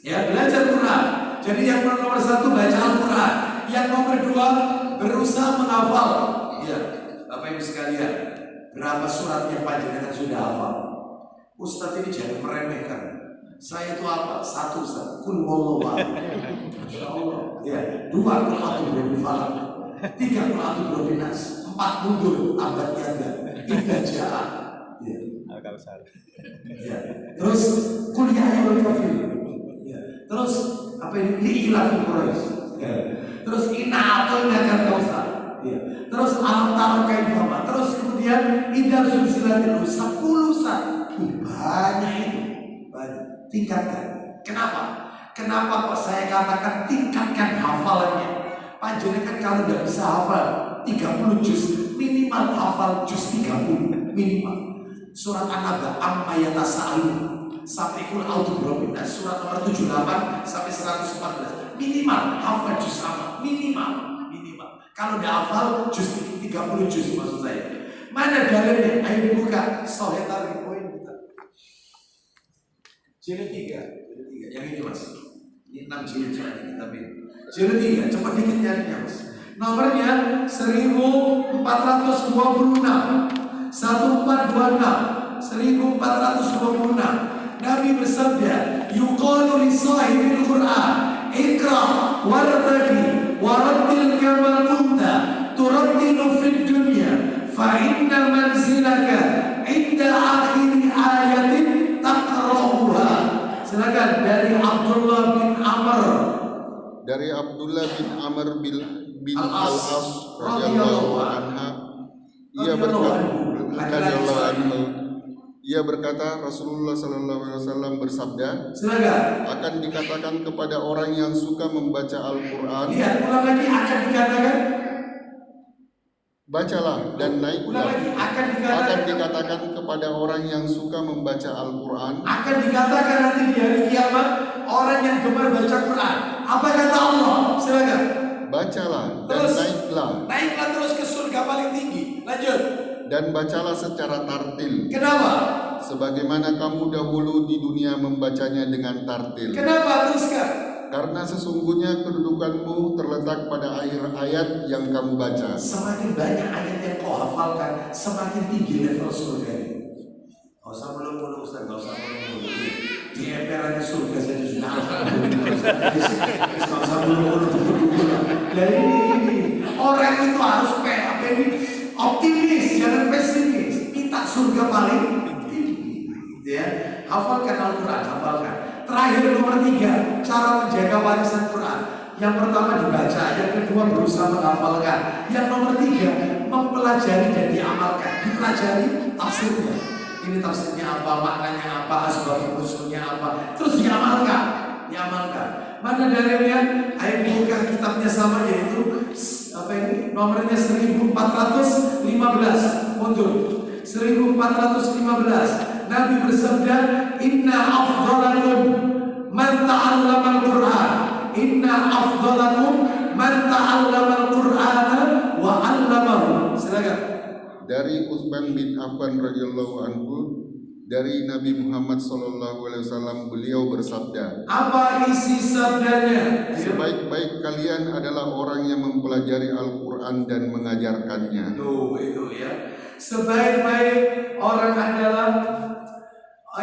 Ya, belajar Quran. Jadi yang nomor 1 baca Al-Quran. Yang nomor 2 berusaha menghafal. Ya, Bapak Ibu sekalian, berapa surat yang panjenengan sudah hafal? Ustadz ini jangan meremehkan. Saya itu apa? 1 Ustadz, Qul huwallahu ahad. Masyaallah. Ya, 2 Qul a'udzu birabbil falaq. 3 Qul a'udzu birabbin nas. 4 mundur abad niaga. 3 jaa. Ya. Ya. Terus Qul ya ayyuhal kafirun. Ya. Terus apa ini? Li'ilafil Quraisy. Ya. Terus inna a'tainakal kautsar. Ya. Terus alam tara kaifa. Terus kemudian idza sulsilatil 10 saat. Banyak itu. Banyak. Tingkatkan. Kenapa kok saya katakan tingkatkan hafalannya? Panjenengan kalau tidak bisa hafal 30 juz, minimal hafal juz 30 minimal. Surat An-Naba amma yatasaalun sampai Qul a'udzu birabbin nas, surat nomor 78 sampai 114. Minimal hafal juz apa? Minimal. Kalau tidak hafal juz 30 juz maksud saya. Mana dalilnya? Ayo dibuka. Sahih tarik poin kita. Jilid 3. Yang ini Mas. Ini 6 jilid kita pilih. Jilid 3, cepat dikit nyarinya Mas. Nomornya 1426 1426 1426. Nabi bersabda, yuqalu li sahibil Qur'an, ikra wartaqi warattil kama kunta turattilu fid dunya fa inna manzilaka inda akhir ayatin taqra'uha. Silakan dari Abdullah bin Amr. Dari Abdullah bin Amr bin Al-As radhiyallahu anha, ia berkata Rasulullah sallallahu alaihi wasallam bersabda, silakan, akan dikatakan kepada orang yang suka membaca Al-Qur'an, lihat ulang lagi, akan dikatakan, bacalah dan naiklah. Akan dikatakan kepada orang yang suka membaca Al-Qur'an, akan dikatakan nanti di hari kiamat orang yang gemar baca Quran. Apa kata Allah? Silakan. Bacalah terus, dan naiklah terus ke surga paling tinggi. Lanjut. Dan bacalah secara tartil. Kenapa? Sebagaimana kamu dahulu di dunia membacanya dengan tartil. Kenapa? Teruskan. Karena sesungguhnya kedudukanmu terletak pada akhir ayat yang kamu baca. Semakin banyak ayat yang kau hafalkan, semakin tinggi level surga ini. Gak usah mulu-mulu Ustaz, gak usah mulu-mulu. Di emperannya surga saja sudah gak usah mulu-mulu. Dan ini orang itu harus optimis, jangan pesimis. Minta surga paling tinggi. Ya, hafalkan Al-Quran, hafalkan. Terakhir terakhir nomor 3, cara menjaga warisan Quran. Yang pertama dibaca, yang kedua berusaha menghafalkan, yang nomor 3 mempelajari dan diamalkan. Dipelajari tafsirnya. Ini tafsirnya apa, maknanya apa, asbab usulnya apa, terus diamalkan. Mana dalilnya? Ayo buka kitabnya sama, yaitu apa ini? Nomornya 1415. Mundur. 1415. Nabi bersabda, "Inna afdalakum man ta'allama al-Qur'an. Inna afdalakum man ta'allama al-Qur'ana wa 'allamahu." Silakan. Dari Utsman bin Affan radhiyallahu anhu, dari Nabi Muhammad SAW, beliau bersabda, Apa isi sabdanya? sebaik-baik kalian adalah orang yang mempelajari Al-Quran dan mengajarkannya. Tuh, itu ya. Sebaik-baik orang adalah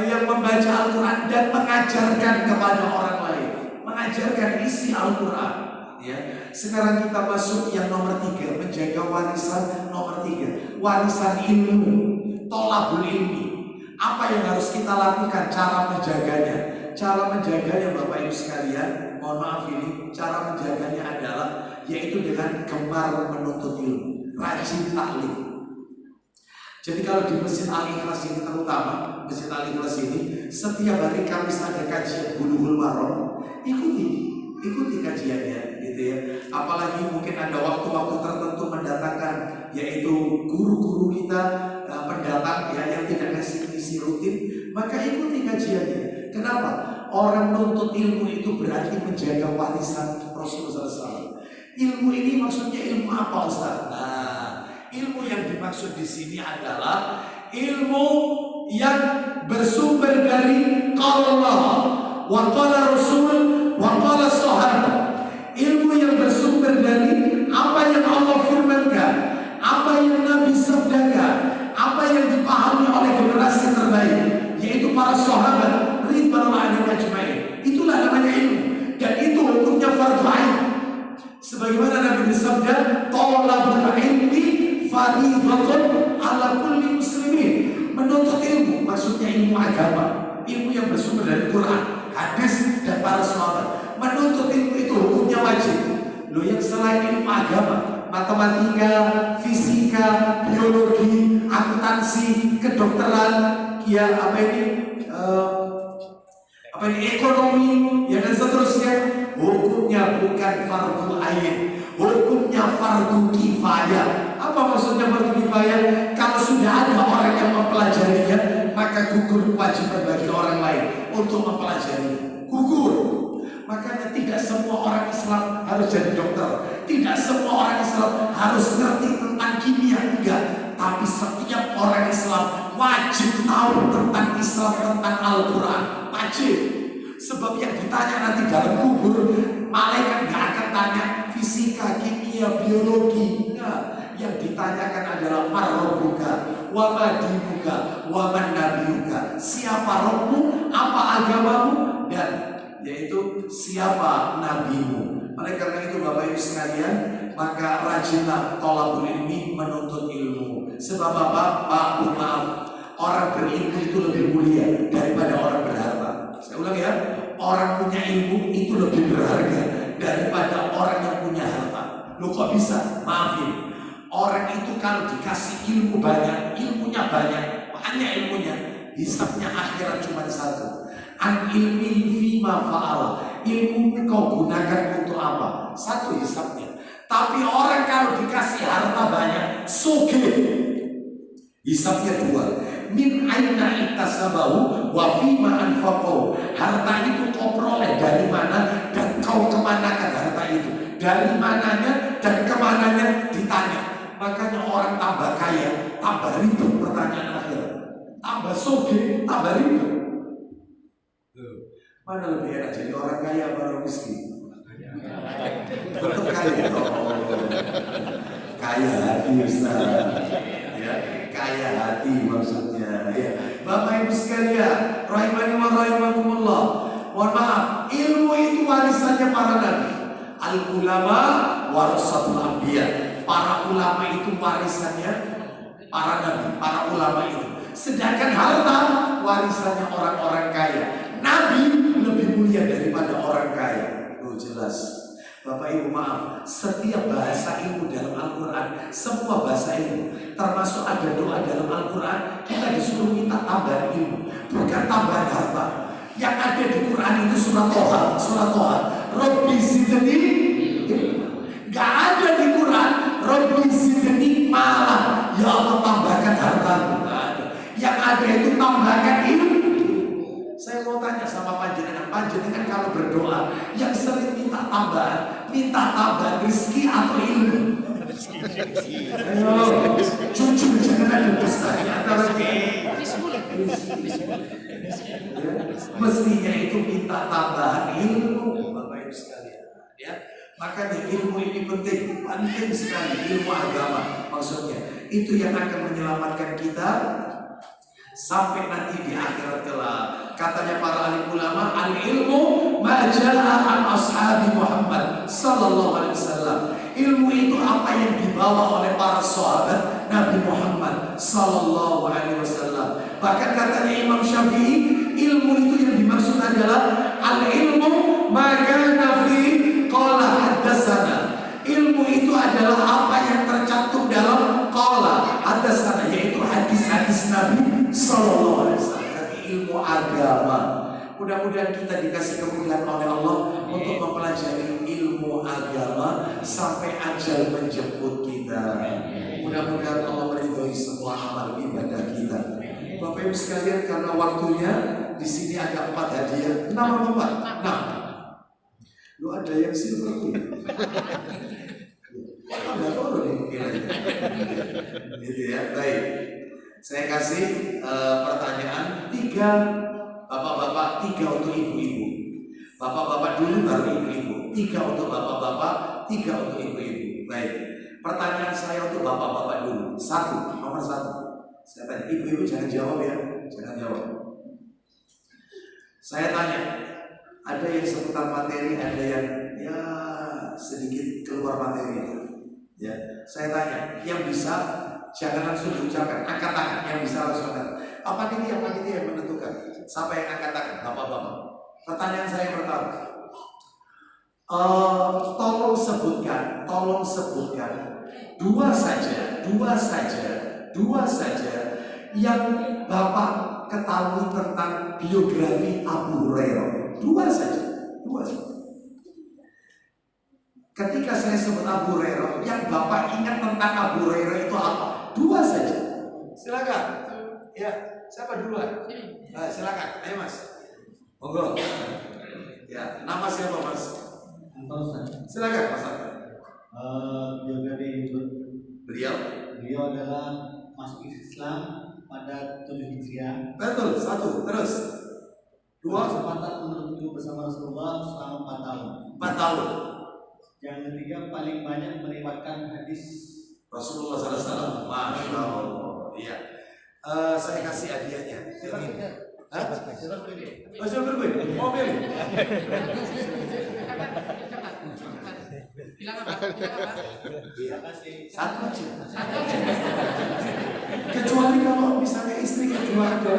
yang membaca Al-Quran dan mengajarkan kepada orang lain, mengajarkan isi Al-Quran. Ya. Sekarang kita masuk yang nomor 3, menjaga warisan nomor 3, warisan ilmu, tolabul ilmi. Apa yang harus kita lakukan? Cara menjaganya. Cara menjaganya Bapak Ibu sekalian, mohon maaf ini, cara menjaganya adalah yaitu dengan gemar menuntut ilmu, rajin taklim. Jadi kalau di Masjid Al-Ikhlas ini, terutama Masjid Al-Ikhlas ini, setiap hari Kamis ada kajian Bulughul Maram. Ikuti kajiannya, gitu ya. Apalagi mungkin ada waktu-waktu tertentu mendatangkan, yaitu guru-guru kita pendatang ya yang tidak ngasih misi rutin, maka ikuti kajiannya. Kenapa? Orang nuntut ilmu itu berarti menjaga warisan Rasulullah SAW. Ilmu ini maksudnya ilmu apa, Ustaz? Nah, ilmu yang dimaksud di sini adalah ilmu yang bersumber dari qala Allah wa qala Rasul wa qala sahabat. Ilmu yang bersumber dari apa yang Allah firmankan, apa yang Nabi sabdakan, apa yang dipahami oleh generasi terbaik, yaitu para sahabat ridwanullah alaihim ajmain. Itulah namanya ilmu, dan itu hukumnya fardhu ain. Sebagaimana Nabi bersabda, "Thalabul ilmi fardhatun ala kulli muslimin." Menuntut ilmu maksudnya ilmu agama, ilmu yang bersumber dari Quran, hadis, dan para sahabat. Menuntut ilmu itu hukumnya wajib. Loh, yang selain ilmu agama, matematika, fisika, biologi, akuntansi, kedokteran, ya ekonomi, ya dan seterusnya, hukumnya bukan fardhu ain, hukumnya fardhu kifayah. Apa maksudnya fardhu kifayah? Kalau sudah ada orang yang mempelajarinya, maka gugur kewajiban bagi orang lain untuk mempelajarinya. Gugur. Makanya tidak semua orang Islam harus jadi dokter, tidak semua orang Islam harus ngerti tentang kimia, enggak. Tapi setiap orang Islam wajib tahu tentang Islam, tentang Al-Quran, wajib. Sebab yang ditanya nanti dalam kubur, malaikat gak akan tanya fisika, kimia, biologi. Nah, yang ditanyakan adalah marrobuka, wa madinuka, wa man nabiyuka. Siapa Rabbmu, apa agamamu, dan yaitu siapa nabimu. Oleh karena itu Bapak Ibu sekalian, maka rajinlah thalabul ilmi, menuntut ilmu. Sebab maaf, orang berilmu itu lebih mulia daripada orang berharta. Saya ulang ya, orang punya ilmu itu lebih berharga daripada orang yang punya harta. Loh kok bisa? Maafin, orang itu kalau dikasih ilmu banyak, ilmunya banyak ilmunya, hisabnya akhirat cuma satu. An ilmi fima fa'ala, ilmu kau gunakan untuk apa? Satu hisabnya. Tapi orang kalau dikasih harta banyak, sugih, hisabnya dua. Min aina iktasabahu wa fima anfaqahu. Harta itu kau peroleh dari mana dan kau kemanakan harta itu. Dari mananya dan kemananya ditanya. Makanya orang tambah kaya, tambah ribet pertanyaan akhirat. Tambah sugih, tambah ribet. Mana lebih enak jadi orang kaya atau orang miskin? Tetap kaya. Kaya hati, Ustaz. Ya, kaya hati maksudnya. Ya. Bapak Ibu sekalian, rahimani wa rahimakumullah. Mohon maaf, ilmu itu warisannya para nabi. Al-ulama warasatul anbiya. Para ulama itu warisannya para nabi, para ulama itu. Sedangkan harta warisannya orang-orang kaya. Nabi lebih Oh jelas. Bapak Ibu maaf, setiap bahasa ilmu dalam Al-Quran, semua bahasa ilmu, termasuk ada doa dalam Al-Quran, kita disuruh minta tambahan ilmu, bukan tambahan harta. Yang ada di Quran itu surat Toha, Rabbi zidni. Gak ada di Quran Rabbi zidni malah, ya Allah tambahkan hartamu. Gak ada. Yang ada itu tambahkan ilmu. Saya mau tanya sama panjenengan kalau berdoa yang sering minta tambahan rezeki atau ilmu? Ayo, jujur jangan ada dusta antara mestinya itu minta tambahan ilmu, Bapak Ibu sekalian. Ya, makanya ilmu ini penting sekali, ilmu agama maksudnya itu yang akan menyelamatkan kita sampai nanti di akhirat kelak. Katanya para alim ulama, al-ilmu ma jaa an ashabi Muhammad sallallahu alaihi wasallam. Ilmu itu apa yang dibawa oleh para sahabat Nabi Muhammad sallallahu alaihi wasallam. Bahkan katanya Imam Syafi'i, ilmu itu yang dimaksud adalah al-ilmu ma kana fi qala haddatsana. Ilmu itu adalah apa yang tercantum dalam qala haddatsana, yaitu hadis-hadis Nabi sallallahu alaihi wasallam. Ilmu agama. Mudah-mudahan kita dikasih kemudahan oleh Allah untuk mempelajari ilmu agama sampai ajal menjemput kita. Mudah-mudahan Allah meridhoi semua amal ibadah kita. Bapak Ibu sekalian, karena waktunya di sini ada 4 hadiah. Nama Bapak? Nah, lu ada yang silver queen. Ada turun nih kiranya. Gitu ya, baik. Saya kasih pertanyaan 3 bapak-bapak, 3 untuk ibu-ibu. Bapak-bapak dulu baru ibu-ibu. 3 untuk bapak-bapak, 3 untuk ibu-ibu. Baik. Pertanyaan saya untuk bapak-bapak dulu. 1, nomor 1. Saya tanya, ibu-ibu jangan jawab ya, jangan jawab. Saya tanya, ada yang seputar materi, ada yang ya sedikit keluar materi. Ya, saya tanya, yang bisa jangan langsung diucapkan, angkat tangan. Yang bisa langsung angkat. Apa ini yang menentukan? Siapa yang angkat tangan? Bapak-bapak. Pertanyaan saya pertama. Tolong sebutkan 2 saja yang Bapak ketahui tentang biografi Abu Hurairah. 2 saja. Ketika saya sebut Abu Hurairah, yang Bapak ingat tentang Abu Hurairah itu apa? 2 saja. Silakan. Ya, siapa duluan? Silakan. Ayo Mas. Monggo. Ya, nama siapa Mas? Silakan Mas. Biografi beliau adalah masuk Islam pada 7 Hijriah. Betul. 1, terus 2. Kesempatan untuk hidup bersama Rasulullah selama 4 tahun. 4 tahun. Yang ketiga paling banyak meriwayatkan hadis Rasulullah SAW. Masya Allah. Iya. Saya kasih hadiahnya. Ini. Hah? Oh, silver queen. Mau pilih? Terima kasih. 1 aja. Kecuali kalau misalnya istri kedua ada.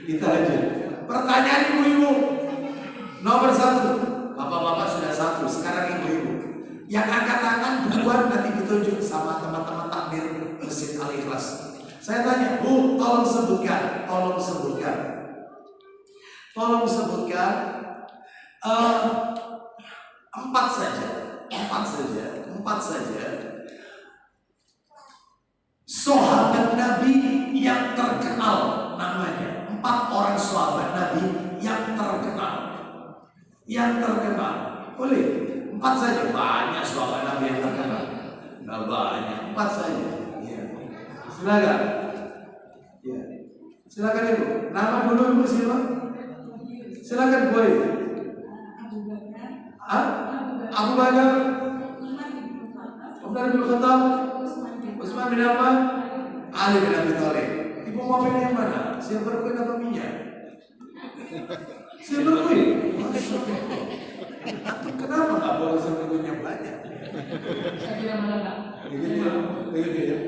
Kita lanjut. Pertanyaan ibu-ibu. Nomor 1. Bapak-bapak sudah 1. Sekarang ibu-ibu. Yang angkat tangan duluan nanti ditunjuk sama teman-teman takmir Masjid Al-Ikhlas. Saya tanya, Bu, tolong sebutkan 4 saja sahabat Nabi yang terkenal namanya. 4 orang sahabat Nabi yang terkenal. Boleh 4 saja. Banyak sahabat Nabi yang terkenal. Nggak banyak, 4 saja. Ya. Silakan. Ya. Silakan Ibu. Nama dulu Ibu siapa? Silakan Boy. Abu Bakar. Umar bin Khattab. Utsman bin Affan. Ali bin Abi Thalib. Ibu mau pilih yang mana? Silver queen atau minyak? Silver queen. Kenapa nggak boleh silver queen yang banyak?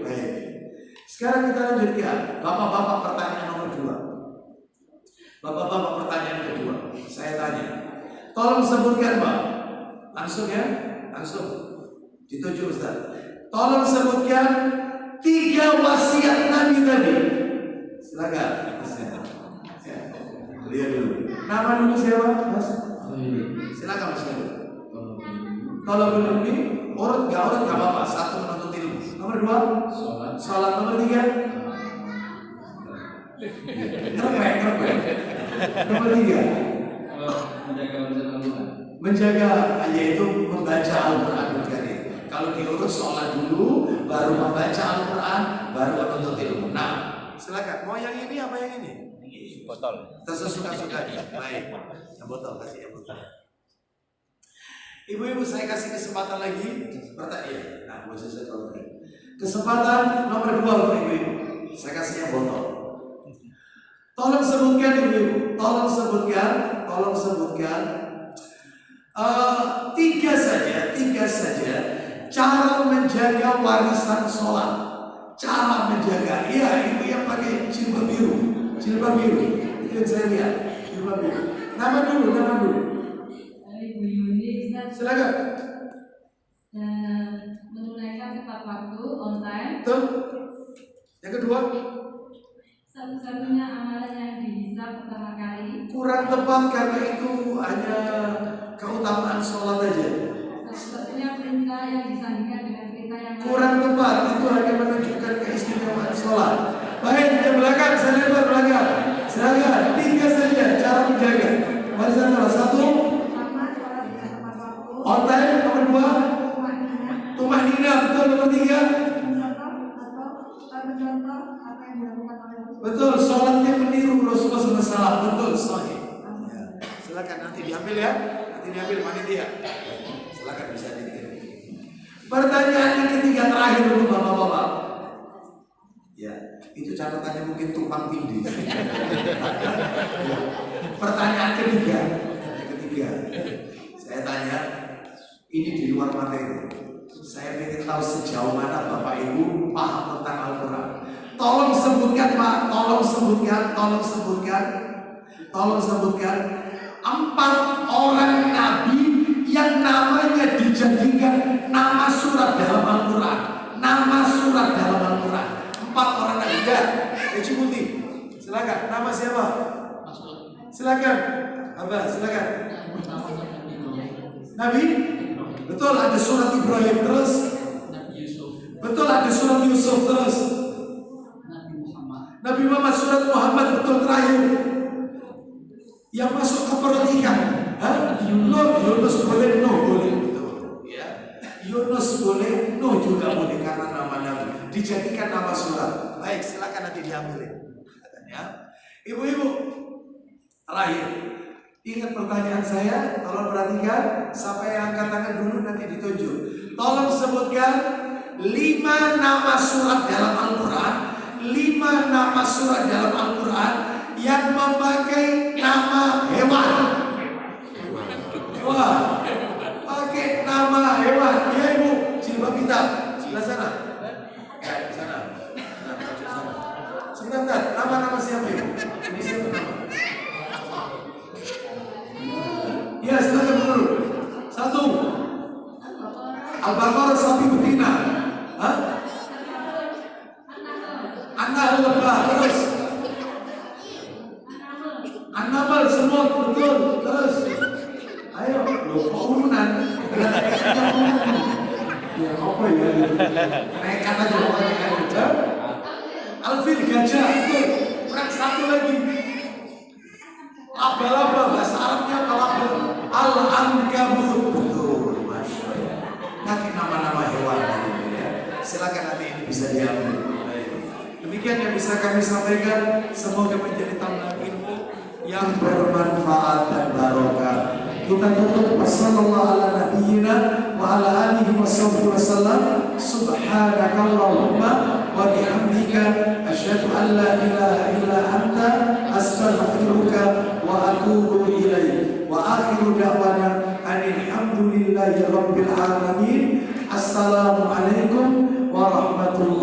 Baik. Sekarang kita lanjutkan. Bapak-bapak pertanyaan nomor 2. Bapak-bapak pertanyaan kedua. Tolong sebutkan Pak. Langsung ya, langsung. Dituju Ustaz. Tolong sebutkan 3 wasiat Nabi tadi. Silakan. Lihat dulu. Nama dulu siapa, Mas? Silakan Mas. Kalau belum ini, urut nggak apa-apa. 1 menuntut ilmu. Nomor 2, sholat. Nomor 3, ngerepek. Nomor 3, menjaga, yaitu membaca Al-Quran. Kalau diurut sholat dulu, baru membaca Al-Quran, baru menuntut ilmu. Nah, silakan. Mau yang ini apa yang ini? Botol. Sesuka-suka. Baik. Yang botol, kasih yang botol. Ibu-ibu, saya kasih kesempatan lagi bertanya. Nah, maksud saya tahu. Kesempatan nomor 2 untuk ibu-ibu. Saya kasih yang botol. Tolong sebutkan ibu-ibu. Tolong sebutkan. 3 saja. Cara menjaga warisan sholat. Cara menjaga. Iya, ibu yang pakai jilbab biru. Itu yang saya lihat. Jilbab biru. Nama dulu. Ibu Yuni, Silakan. menunaikan tepat waktu, on time. Betul. Yang kedua, Satu-satunya amalan yang dihisab pertama kali. kurang tepat karena itu hanya keutamaan sholat aja. Satu-satunya perintah yang disandingkan dengan perintah yang lain. Kurang tepat, itu hanya menunjukkan keistimewaan sholat. Baik, yang belakang, saya lebar belakang. Silakan, 3 saja cara menjaga warisan sholat. 1, Pertama, sholat dengan tepat waktu. on time. Nomor 2, tumahnina. Betul. Nomor 3, Mencontoh apa yang dilakukan oleh Rasul. betul, sholatnya meniru Rasulullah SAW. Betul, sahih. Ya. Silakan nanti diambil ya. Nanti diambil panitia. Silakan bisa dikirim. Pertanyaan yang ketiga terakhir dulu Bapak-bapak. Ya, itu catatannya mungkin tumpang tindih. Pertanyaan ketiga. Saya tanya, ini di luar materi. Saya ingin tahu sejauh mana Bapak Ibu paham tentang Al-Quran. Tolong sebutkan Pak, tolong sebutkan 4 orang Nabi yang namanya dijadikan nama surat dalam Al-Quran. 4 orang Nabi. Ya, Cibuti. Silakan. Nama siapa? Silakan. Abah, silakan. Nabi? Betul, ada surat Ibrahim terus. Betul, ada surat Yusuf terus. Nabi Muhammad, surat Muhammad, betul terakhir. Yang masuk ke perut ikan. Yunus boleh, Nuh boleh. Betul. Ya. Yunus boleh, Nuh juga boleh karena nama Nabi. Dijadikan nama surat. Baik, silakan nanti diambilin. Ya. Ibu-ibu, terakhir. Ingat pertanyaan saya, tolong perhatikan. Siapa yang angkat tangan dulu nanti ditunjuk. Tolong sebutkan 5 nama surat dalam Al-Quran. 5 nama surat dalam Al-Quran yang memakai nama hewan. Wah, pakai nama hewan. Ya ibu, jilbab hitam. Sebelah sana. Sana. Sebentar, nama-nama siapa ibu? Ini siapa nama? Ya, silakan dulu. 1, Al-Baqarah sapi betina. An-Nahl lebah. Terus An-Nahl semut. Betul. Terus ayo, urunan. Ya apa ya? Naikkan aja pokoknya. Al-Fil gajah. Betul. Kurang 1 lagi. Abal-abal, bahasa Arabnya abal-abal. Al-Ankabut. Betul, Masya Allah. Nanti nama-nama hewan ya. Silakan nanti ini bisa diambil. Demikian yang bisa kami sampaikan. Semoga menjadi tambahan ilmu yang bermanfaat dan barokah. Kita tutup wassallallahu ala nabiyyina wa ala alihi wasallam. Subhanakallahumma wa bihamdika asyhadu an la ilaha illa anta astaghfiruka wa atubu ilaik. Wa akhiru da'wana alhamdulillahi rabbil alamin. Assalamualaikum warahmatullahi